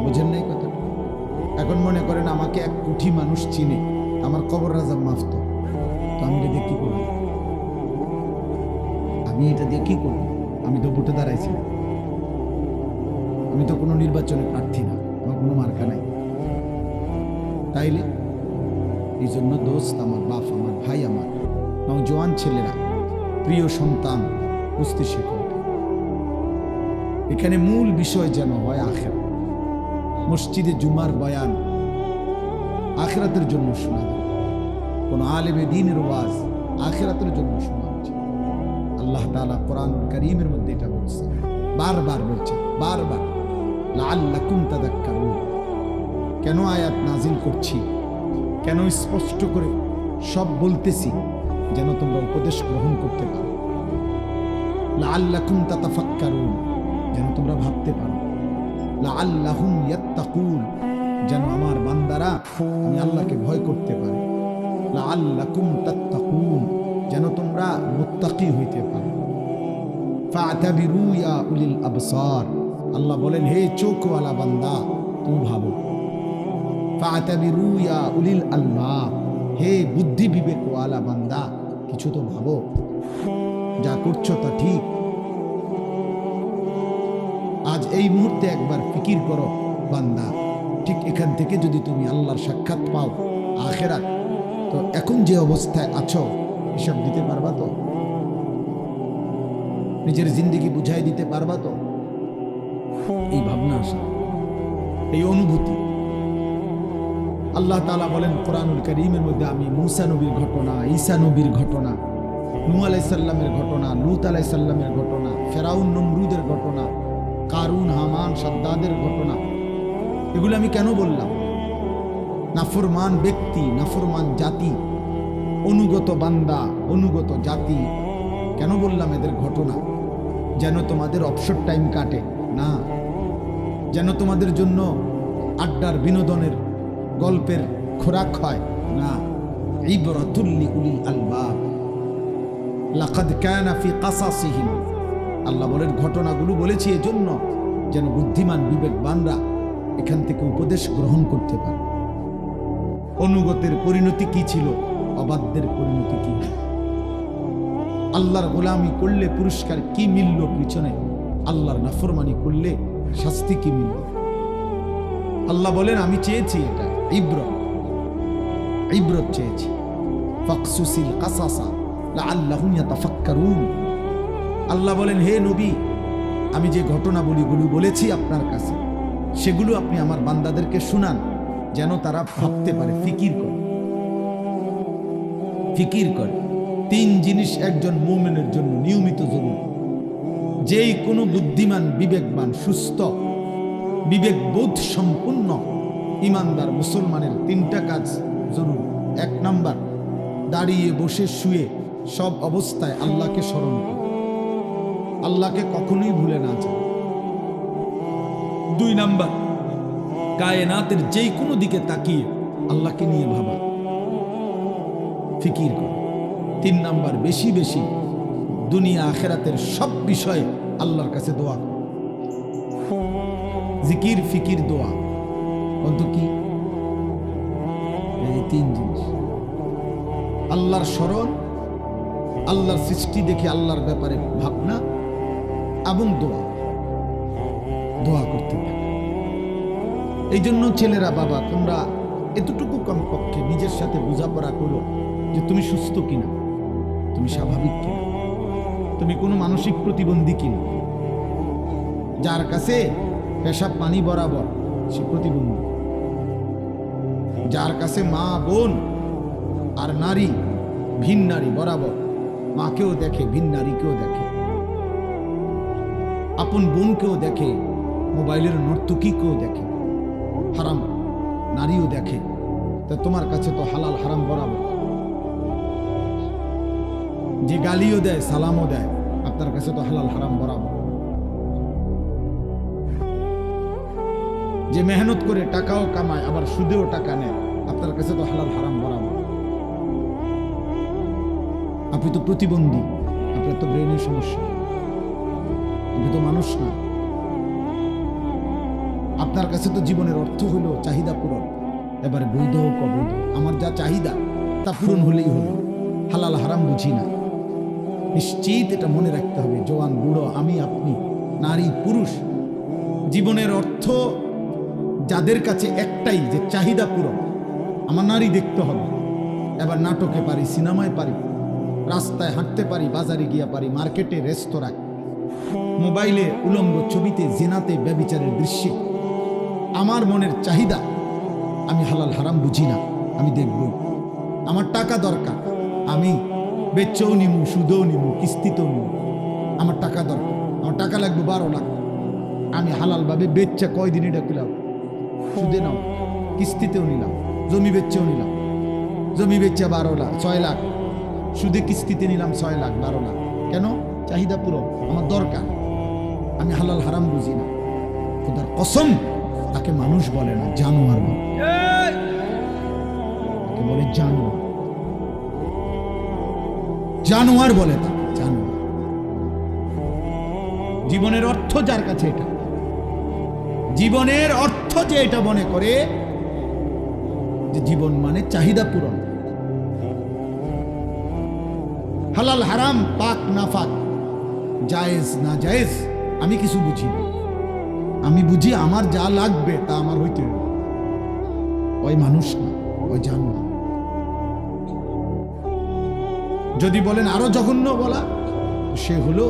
বুঝেন নাই কথা? এখন মনে করেন আমাকে 1 কোটি মানুষ চিনে, আমার কবর রাজার মাফ তো আমি এটা দিয়ে কি করবো? আমি এটা দিয়ে কি করবো? আমি তো ভোটে দাঁড়াইছি না, আমি তো কোনো নির্বাচনে প্রার্থী না, আমার কোনো মার্কা নাই। তাইলে এই জন্য দোস্ত, আমার বাপ, আমার ভাই, আমার নওজোয়ান ছেলেরা, প্রিয় সন্তান, বুঝতে শেখো এখানে মূল বিষয় যেন হয় আখিরাত। মসজিদে জুমার বয়ান আখিরাতের জন্য শোনা যায়, কোন আলেমে দ্বীনের ওয়াজ আখিরাতের জন্য শোনা উচিত। আল্লাহ তাআলা কোরআনুল কারীমের মধ্যে এটা বলছেন, বারবার বলছেন, বারবার, লাআল্লাকুম তাযাক্কারুন। কেন আয়াত নাজিল করছি, কেন স্পষ্ট করে সব বলতেছি? যেন তোমরা উপদেশ গ্রহণ করতে পারো। লাআল্লাকুম তাতাফাক্কারুন, যেন তোমরা ভাবতে পারো। লাআল্লাহুম ইয়াত্তাকুন, যেন আমার বান্দারা আমি আল্লাহকে ভয় করতে পারে। লাআল্লাকুম তাত্তাকুন, যেন তোমরা মুত্তাকি হইতে পারো। ফাতাবিরু ইয়া উলিল আবসার, আল্লাহ বলেন, হে চোখওয়ালা বান্দা তুমি ভাবো। ফাতাবিরু ইয়া উলিল আলবাব, হে বুদ্ধি বিবেকওয়ালা বান্দা কিছু তো ভাবো, যা করছো তা ঠিক। আজ এই মুহূর্তে একবার ফিকির করো বান্দা, ঠিক এখান থেকে যদি তুমি আল্লাহর সাক্ষাৎ পাও, আখিরাত, তো এখন যে অবস্থায় আছো হিসাব দিতে পারবা তো? নিজের জিন্দেগি বুঝাই দিতে পারবা তো? এই ভাবনা আসা, এই অনুভূতি। আল্লাহ তাআলা বলেন কোরআনুল কারীমের মধ্যে, আমি মূসা নবীর ঘটনা, ঈসা নবীর ঘটনা, নূহ আলাইহিস সালামের ঘটনা, লূত আলাইহিস সালামের ঘটনা, ফেরাউন নমরুদের ঘটনা, কারুন হামান সাদ্দাদের ঘটনা, এগুলো আমি কেন বললাম? নাফরমান ব্যক্তি, নাফরমান জাতি, অনুগত বান্দা, অনুগত জাতি, কেন বললাম এদের ঘটনা? যেন তোমাদের অবসর টাইম কাটে না, যেন তোমাদের জন্য আড্ডার, বিনোদনের, গল্পের খোরাক হয় না। ইবরাতুল লিউলিল আলবাব, লাকাদ কানা ফি কাসাসিহিম, আল্লাহ বলেন ঘটনাগুলো বলেছি এজন্য যেন বুদ্ধিমান বিবেকবানরা এখান থেকে উপদেশ গ্রহণ করতে পারে। অনুগতের পরিণতি কি ছিল, অবাধ্যের পরিণতি কি, আল্লাহর গোলামি করলে পুরস্কার কি মিলল পিছনে, আল্লাহর নাফরমানি করলে শাস্তি কি মিলল। আল্লাহ বলেন আমি চেয়েছি এটা ইবরত চেয়েছি। ফাকসুসিল কাসাসা লাআল্লাহুম ইয়াতাফাক্কারুন, আল্লাহ বলেন হে নবী, আমি যে ঘটনাবলীগুলো বলেছি আপনার কাছে, সেগুলো আপনি আমার বান্দাদেরকে শুনান, যেন তারা ভাবতে পারে, ফিকির করে। ফিকির করে 3 জিনিস একজন মুমিনের জন্য নিয়মিত জরুরি। যেই কোনো বুদ্ধিমান, বিবেকবান, সুস্থ, বিবেকবোধ সম্পন্ন ইমানদার মুসলমানের 3টা কাজ জরুরি। 1 নাম্বার, দাঁড়িয়ে বসে শুয়ে সব অবস্থায় আল্লাহকে স্মরণ করে, আল্লাহকে কখনোই ভুলে না যায়। 2 নাম্বার, কায়নাতের যেই কোনো দিকে তাকিয়ে আল্লাহকে নিয়ে ভাবা, ফিকির কর। 3 নাম্বার, বেশি বেশি দুনিয়া আখেরাতের সব বিষয়ে আল্লাহর কাছে দোয়া কর। জিকির, ফিকির, দোয়া, কত কি? এই 3 জিনিস। আল্লাহর স্মরণ, আল্লাহর সৃষ্টি দেখে আল্লাহর ব্যাপারে ভাবনা, এবং দোয়া করতে থাকে। এই জন্য ছেলেরা, বাবা, তোমরা এতটুকু কমপক্ষে নিজের সাথে বোঝাপড়া করো যে তুমি সুস্থ কিনা, তুমি স্বাভাবিক কিনা, তুমি কোনো মানসিক প্রতিবন্ধী কিনা। যার কাছে পেশাব পানি বরাবর সে প্রতিবন্ধী, যার কাছে মা বোন আর নারী ভিন নারী বরাবর, মাকেও দেখে ভিন নারীকেও দেখে, আপন বোনকেও দেখে, মোবাইলের নর্তকীকেও দেখে, হারাম নারীও দেখে, তা তোমার কাছে তো হালাল হারাম বরাবর। যে গালিও দেয় সালামও দেয় আপনার কাছে তো হালাল হারাম বরাবর। যে মেহনত করে টাকাও কামায় আবার সুদেও টাকা নেয় আপনার কাছে তো হালাল হারাম বরাবর। আপনি তো প্রতিবন্ধী, আপনার তো ব্রেনের সমস্যা, আপনি তো মানুষ না। আপনার কাছে তো জীবনের অর্থ হলো চাহিদা পূরণ, এবারে বৈধ হোক অবৈধ, আমার যা চাহিদা তা পূরণ হলেই হলো, হালাল হারাম বুঝি না। নিশ্চিত এটা মনে রাখতে হবে, জওয়ান বুড়ো, আমি আপনি, নারী পুরুষ, জীবনের অর্থ যাদের কাছে একটাই যে চাহিদা পূরণ, আমার নারী দেখতে হবে। এবার নাটকে পারি, সিনেমায় পারি, রাস্তায় হাঁটতে পারি, বাজারে গিয়া পারি, মার্কেটে, রেস্তোরাঁয়, মোবাইলে উলঙ্গ ছবিতে, জিনাতে, ব্যভিচারের দৃশ্যে আমার মনের চাহিদা আমি হালাল হারাম বুঝি না, আমি দেখবই। আমার টাকা দরকার, আমি বেচেও নিমু, সুদেও নিমু, কিস্তিতেও নিমু, আমার টাকা দরকার, আমার টাকা লাগবে 12 লাখ, আমি হালালভাবে বেচা কয়দিনই ডাকিলাম, সুদে নাও, কিস্তিতেও নিলাম, জমি বেচেও নিলাম, জমি বেচা 12 লাখ 6 লাখ, সুদে কিস্তিতে নিলাম 6 লাখ 12 লাখ। কেন? চাহিদা পুরো আমার দরকার, আমি হালাল হারাম বুঝি না। খোদার কসম, তাকে মানুষ বলে না, জানোয়ার বলে, তাকে বলে জানোয়ার, জানোয়ার বলে তাকে, জানোয়ার। জীবনের অর্থ যার কাছে এটা, জীবনের অর্থ যে এটা মনে করে যে জীবন মানে চাহিদা পূরণ, হালাল হারাম, পাক নাফাক, জায়েজ না জায়েজ আমি কিছু বুঝি না। আমি বুঝি আমার যা লাগবে তা আমার হইতে হবে। ওই মানুষ না, ওই জানোয়ার। যদি বলেন আরো জঘন্য বলা, সে হলো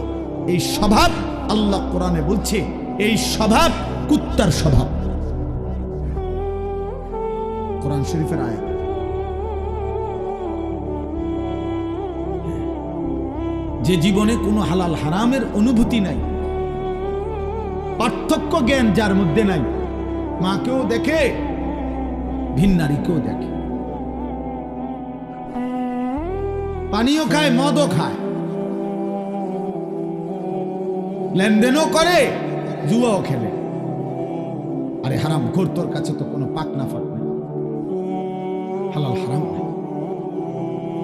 এই স্বভাব। আল্লাহ কোরআনে বলছে এই স্বভাব কুত্তার স্বভাব, কোরআন শরীফের আয়াত। যে জীবনে কোনো হালাল হারামের অনুভূতি নাই, পার্থক্য জ্ঞান যার মধ্যে নাই, মাকেও দেখে ভিন নারীকেও দেখে, পানিও খায়, মদও খায়, লেনদেনও করে, জুয়াও খেলে। আরে হারাম ঘোর, তোর কাছে তো কোনো পাক না ফাক নেই, হালাল হারাম নেই,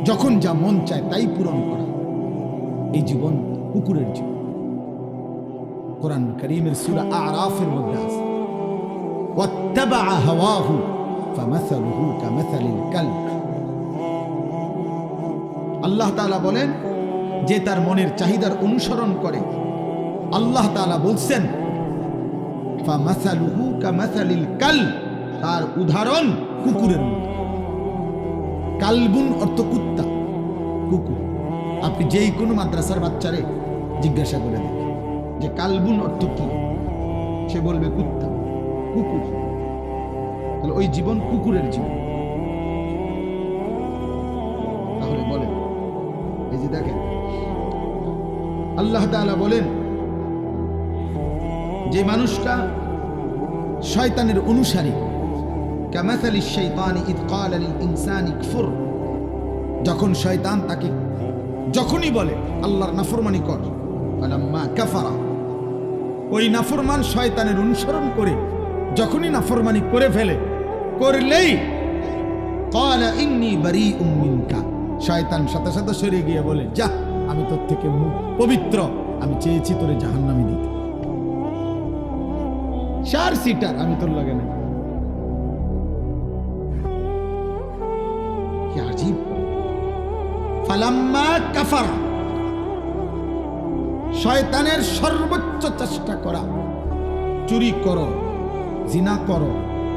যখন যা মন চায় তাই পূরণ করা। এই জীবন কুকুরের জীবন। কোরআন কারীমের সূরা আরাফের মধ্যে আছে, ওয়াত্তাবা হাওয়াহু ফামাসালুহু কামাসালিল কালব। আল্লাহ তাআলা বলেন যে তার মনের চাহিদার অনুসরণ করে, আল্লাহ তাআলা বলছেন ফামাসালুহু কামাসালিল কালব, তার উদাহরণ কুকুরের মতো। কালবুন অর্থ কুত্তা, কুকুর। আপনি যেই কোনো মাদ্রাসার বাচ্চারে জিজ্ঞাসা করে দেখেন যে কালবুন অর্থ কি, সে বলবে কুত্তা, কুকুর। তাহলে ওই জীবন কুকুরের জীবন। তাহলে বলেন, এই যে দেখেন আল্লাহ তাআলা বলেন যে মানুষটা শয়তানের অনুসারী, কামাসালিশ শাইতানি ইয ক্বালা লিল ইনসানি কফুর, যখন শয়তান তাকে যখনই বলে আল্লাহর নাফরমানি কর, ফালাম্মা কাফারা, ওই নাফরমান শয়তানের অনুসরণ করে যখনই নাফরমানি করে ফেলে, করলেই ক্বালা ইন্নী বারীউম মিনকা, শয়তান সাথে সাথে সরে গিয়ে বলে যা, আমি তোর থেকে পবিত্র, আমি চেয়েছি তোরে জাহান্নামে দিতে, চার সিটার আমি তোর লাগে না। কি আজীব। ফালাম্মা কাফারা, শয়তানের সর্বোচ্চ চেষ্টা করা, চুরি করো, জিনা করো,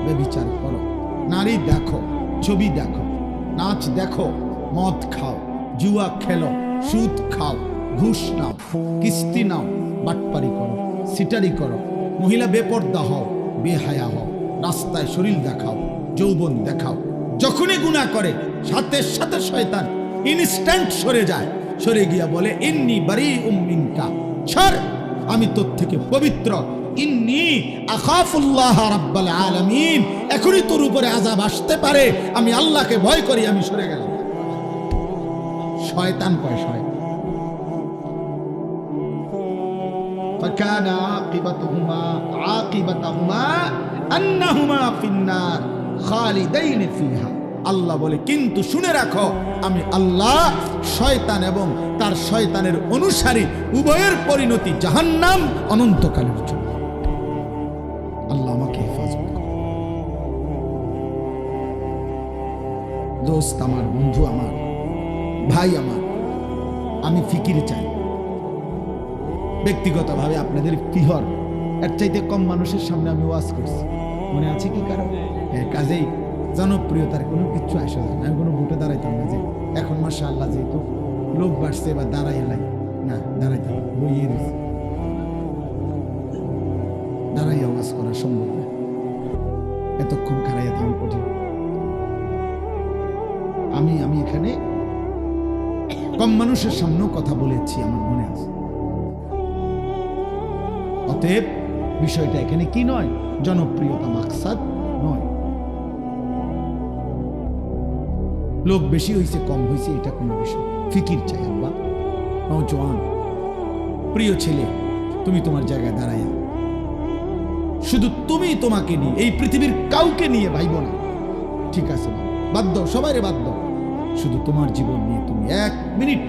ব্যভিচার করো, নারী দেখো, ছবি দেখো, নাচ দেখো, মদ খাও, জুয়া খেলো, সুদ খাও, ঘুষ নাও, কিস্তি নাও, বাটপারি করো, সিটারি করো, মহিলা বেপর্দা হও, বেহায়া হও, রাস্তায় শরীর দেখাও, যৌবন দেখাও। যখনই গুনাহ করে সাথে সাথে শয়তান ইনস্ট্যান্ট সরে যায়, সরে গিয়া বলে ইন্নী বারীউম মিনকা, ছাড়, আমি তোর থেকে পবিত্র, ইন্নী আখাফুল্লাহ রাব্বাল আলামিন, এখনই তোর উপরে আযাব আসতে পারে, আমি আল্লাহকে ভয় করি, আমি সরে গেলাম। শয়তান কয় শয়তান। فكان عاقبتهما أنهما في النار خالدين فيها। আল্লাহ বলে কিন্তু শুনে রাখো, আমি আল্লাহ শয়তান এবং তার শয়তানের অনুসারী উভয়ের পরিণতি জাহান্নাম, অনন্তকালের জন্য। আল্লাহ আমাকে হেফাজত করো। দোস্ত আমার, বন্ধু আমার, ভাই আমার, আমি ফিকির চাই ব্যক্তিগতভাবে আপনাদের কিহর এর চাইতে কম মানুষের সামনে আমি ওয়াজ করছি, মনে আছে কি কারণ? কাজেই জনপ্রিয়তার কোনো কিচ্ছু আসে না, আমি কোনো ভোটে দাঁড়াইতাম না। যে এখন মাশাআল্লাহ যেহেতু লোক বাড়ছে বা দাঁড়াই এলাই না, দাঁড়াইতাম বইয়ে রয়েছে, দাঁড়াই আওয়াজ করা সম্ভব না, এতক্ষণ খাড়াইয়া থাকা কঠিন। আমি এখানে কম মানুষের সামনেও কথা বলেছি, আমার মনে আছে। অতএব বিষয়টা এখানে কি নয়, জনপ্রিয়তা মাকসাদ নয়, লোক বেশি হয়েছে কম হয়েছে এটা কোনো বিষয়। ফিকির চাই আব্বা, নওজোয়ান প্রিয় ছেলে, তুমি তোমার জায়গায় দাঁড়াইয়া শুধু তুমি তোমাকে নিয়ে, এই পৃথিবীর কাউকে নিয়ে ভাইব না, ঠিক আছে? বাধ্য, সবাইরে বাধ্য, শুধু তোমার জীবন নিয়ে তুমি 1 মিনিট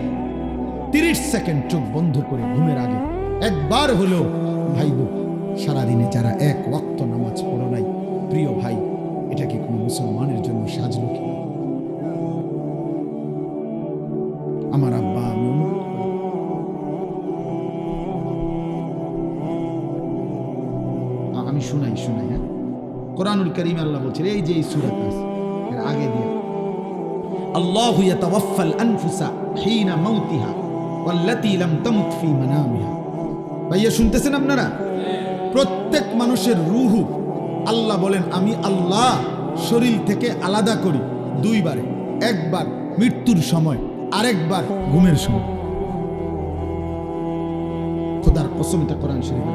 30 সেকেন্ড চোখ বন্ধ করে ঘুমের আগে একবার হলেও ভাইব, সারাদিনে যারা 1 ওয়াক্ত নামাজ পড়ো নাই, প্রিয় ভাই, এটা কি কোনো মুসলমানের জন্য সাজলো কি? আমার আব্বা, আমি অনুরোধ করি, আমি শুনাই, হ্যাঁ, কোরআনুল কারীমে আল্লাহ বলছেন, এই যে এই সূরাত আছে এর আগে দিয়ে, আল্লাহু ইয়াতাওয়াফাল আনফুসা হিনা মাউতিহা ওয়াল্লাতী লাম তামুত ফি মানামিহা। ভাইয়া শুনতেছেন আপনারা? প্রত্যেক মানুষের রূহ আল্লাহ বলেন আমি আল্লাহ শরীর থেকে আলাদা করি 2 বারে, একবার মৃত্যুর সময়, আরেকবার ঘুমের সময়। খোদার কসম, এটা কোরআন শরীফে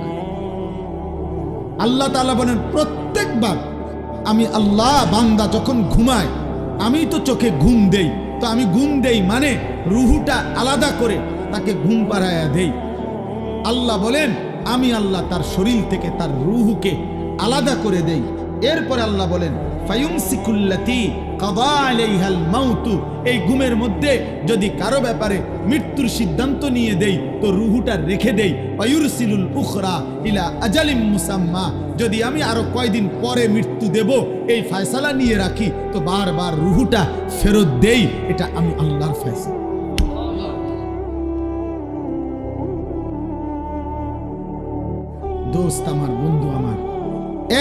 আল্লাহ তাআলা বলেন প্রত্যেকবার আমি আল্লাহ, বান্দা যখন ঘুমায় আমি তো চোখে ঘুম দেই, তো আমি ঘুম দেই মানে রুহুটা আলাদা করে তাকে ঘুম পাড়ায়া দেই। আল্লাহ বলেন আমি আল্লাহ তার শরীর থেকে তার রুহুকে আলাদা করে দেই। এরপরে আল্লাহ বলেন ফায়ুমসিকুল্লাতী কাদা আলাইহাল মাউতু, এই ঘুমের মধ্যে যদি কারো ব্যাপারে মৃত্যুর সিদ্ধান্ত নিয়ে দেই তো রুহুটা রেখে দেই। ওয়ায়ুরসিলুল উখরা ইলা আজালিম মুসাম্মা, যদি আমি আরো কয়দিন পরে মৃত্যু দেব এই ফয়সালা নিয়ে রাখি তো বারবার রুহুটা ফেরত দেই, এটা আমি আল্লাহর ফয়সালা। দোস্ত আমার, বন্ধু আমার,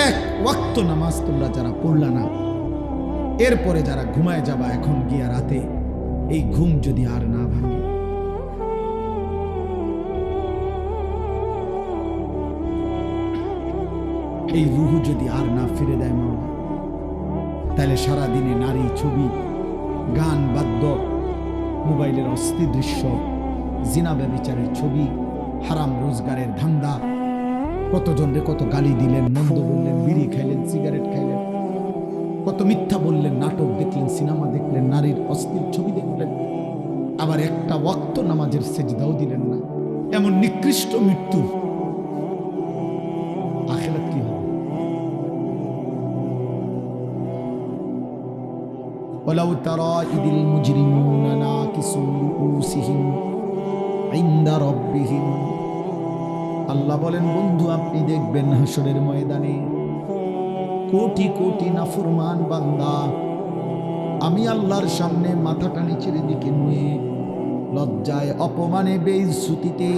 1 ওয়াক্ত নামাজ তোমরা যারা পড়লা না, এরপরে যারা ঘুমায় যাবা এখন গিয়া রাতে, এই ঘুম যদি আর না ভাঙে, এই রুহু যদি আর না ফিরে দেয় মাওলা, তাহলে সারাদিনে নারী, ছবি, গান, বাদ্য, মোবাইলের অস্থির দৃশ্য, জিনা ব্যভিচারের ছবি, হারাম রোজগারের ধান্দা, কতজনরে কত গালি দিলেন, মন্দ বললেন, বিড়ি খাইলেন, সিগারেট খাইলেন, কত মিথ্যা বললেন, নাটক দেখলেন, সিনেমা দেখলেন, নারীর অস্থির ছবি দেখলেন, আবার একটা ওয়াক্ত নামাজের সেজদাও দিলেন না, এমন নিকৃষ্ট মৃত্যু, আখিরাত কি হবে? ওয়ালাউ তারা ইদিল মুজরিমুনা নাকিসু রুউসিহিম ইনদা রাব্বিহিম, আল্লাহ বলেন বন্ধু আপনি দেখবেন হাসরের ময়দানে কোটি কোটি নাফরমান বান্দা আমি আল্লাহর সামনে মাথাটা নিচের দিকে নিয়ে লজ্জায়, অপমানে, বেইজ্জতিতে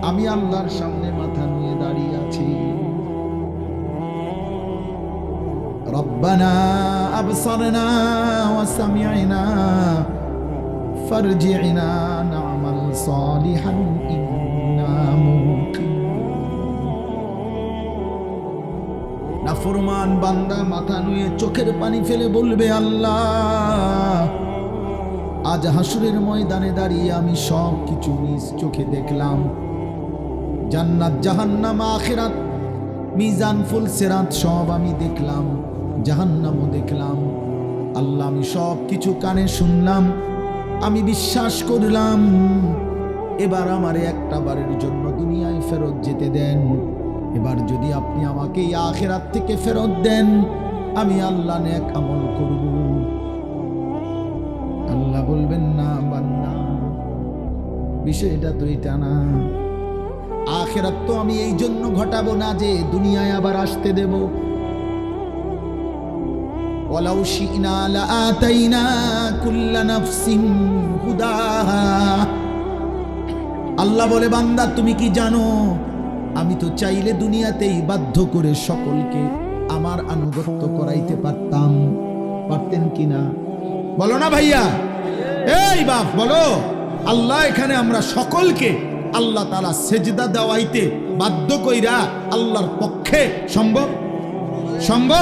আমি আল্লাহর সামনে মাথা নিয়ে দাঁড়িয়ে আছি। রব্বানা আবসারনা ওয়া সামি'না ফারজি'না না'মাল সালিহান ইন্না মুকিনুন। নাফরমান বান্দা মাথা নুয়ে চোখের পানি ফেলে বলবে, আল্লাহ, আজ হাসরের ময়দানে দাঁড়িয়ে আমি সব কিছু নিজ চোখে দেখলাম। জান্নাত, জাহান্নাম, আখিরাত, মিজান, ফুল সিরাত সব আমি দেখলাম, জাহান্নামও দেখলাম। আল্লাহ, আমি সব কিছু কানে শুনলাম, আমি বিশ্বাস করলাম। এবার আমারে একটা বারের জন্য দুনিয়ায় ফেরত যেতে দেন। এবার যদি আপনি আমাকে এই আখিরাত থেকে ফেরত দেন, আমি আল্লাহ নেক আমল করব। আল্লাহ বলবেন, না বান্দা, বিষয়টা তো এটা না। আখিরাত তো আমি এই জন্য ঘটাবো না যে দুনিয়ায় আবার আসতে দেব। ওয়ালাউ শি'না লাআতাইনা কুল্লা নাফসিন হুদাহা। আল্লাহ বলে, বান্দা তুমি কি জানো, আমি তো চাইলে দুনিয়াতেই বাধ্য করে সকলকে আমার আনুগত্য করাইতে পারতাম। পারতেন কিনা বলো না ভাইয়া? এই বাপ বলো, আল্লাহ এখানে আমরা সকলকে আল্লাহ তাআলা সেজদা দেওয়াইতে বাধ্য কইরা আল্লাহর পক্ষে সম্ভব? সম্ভব?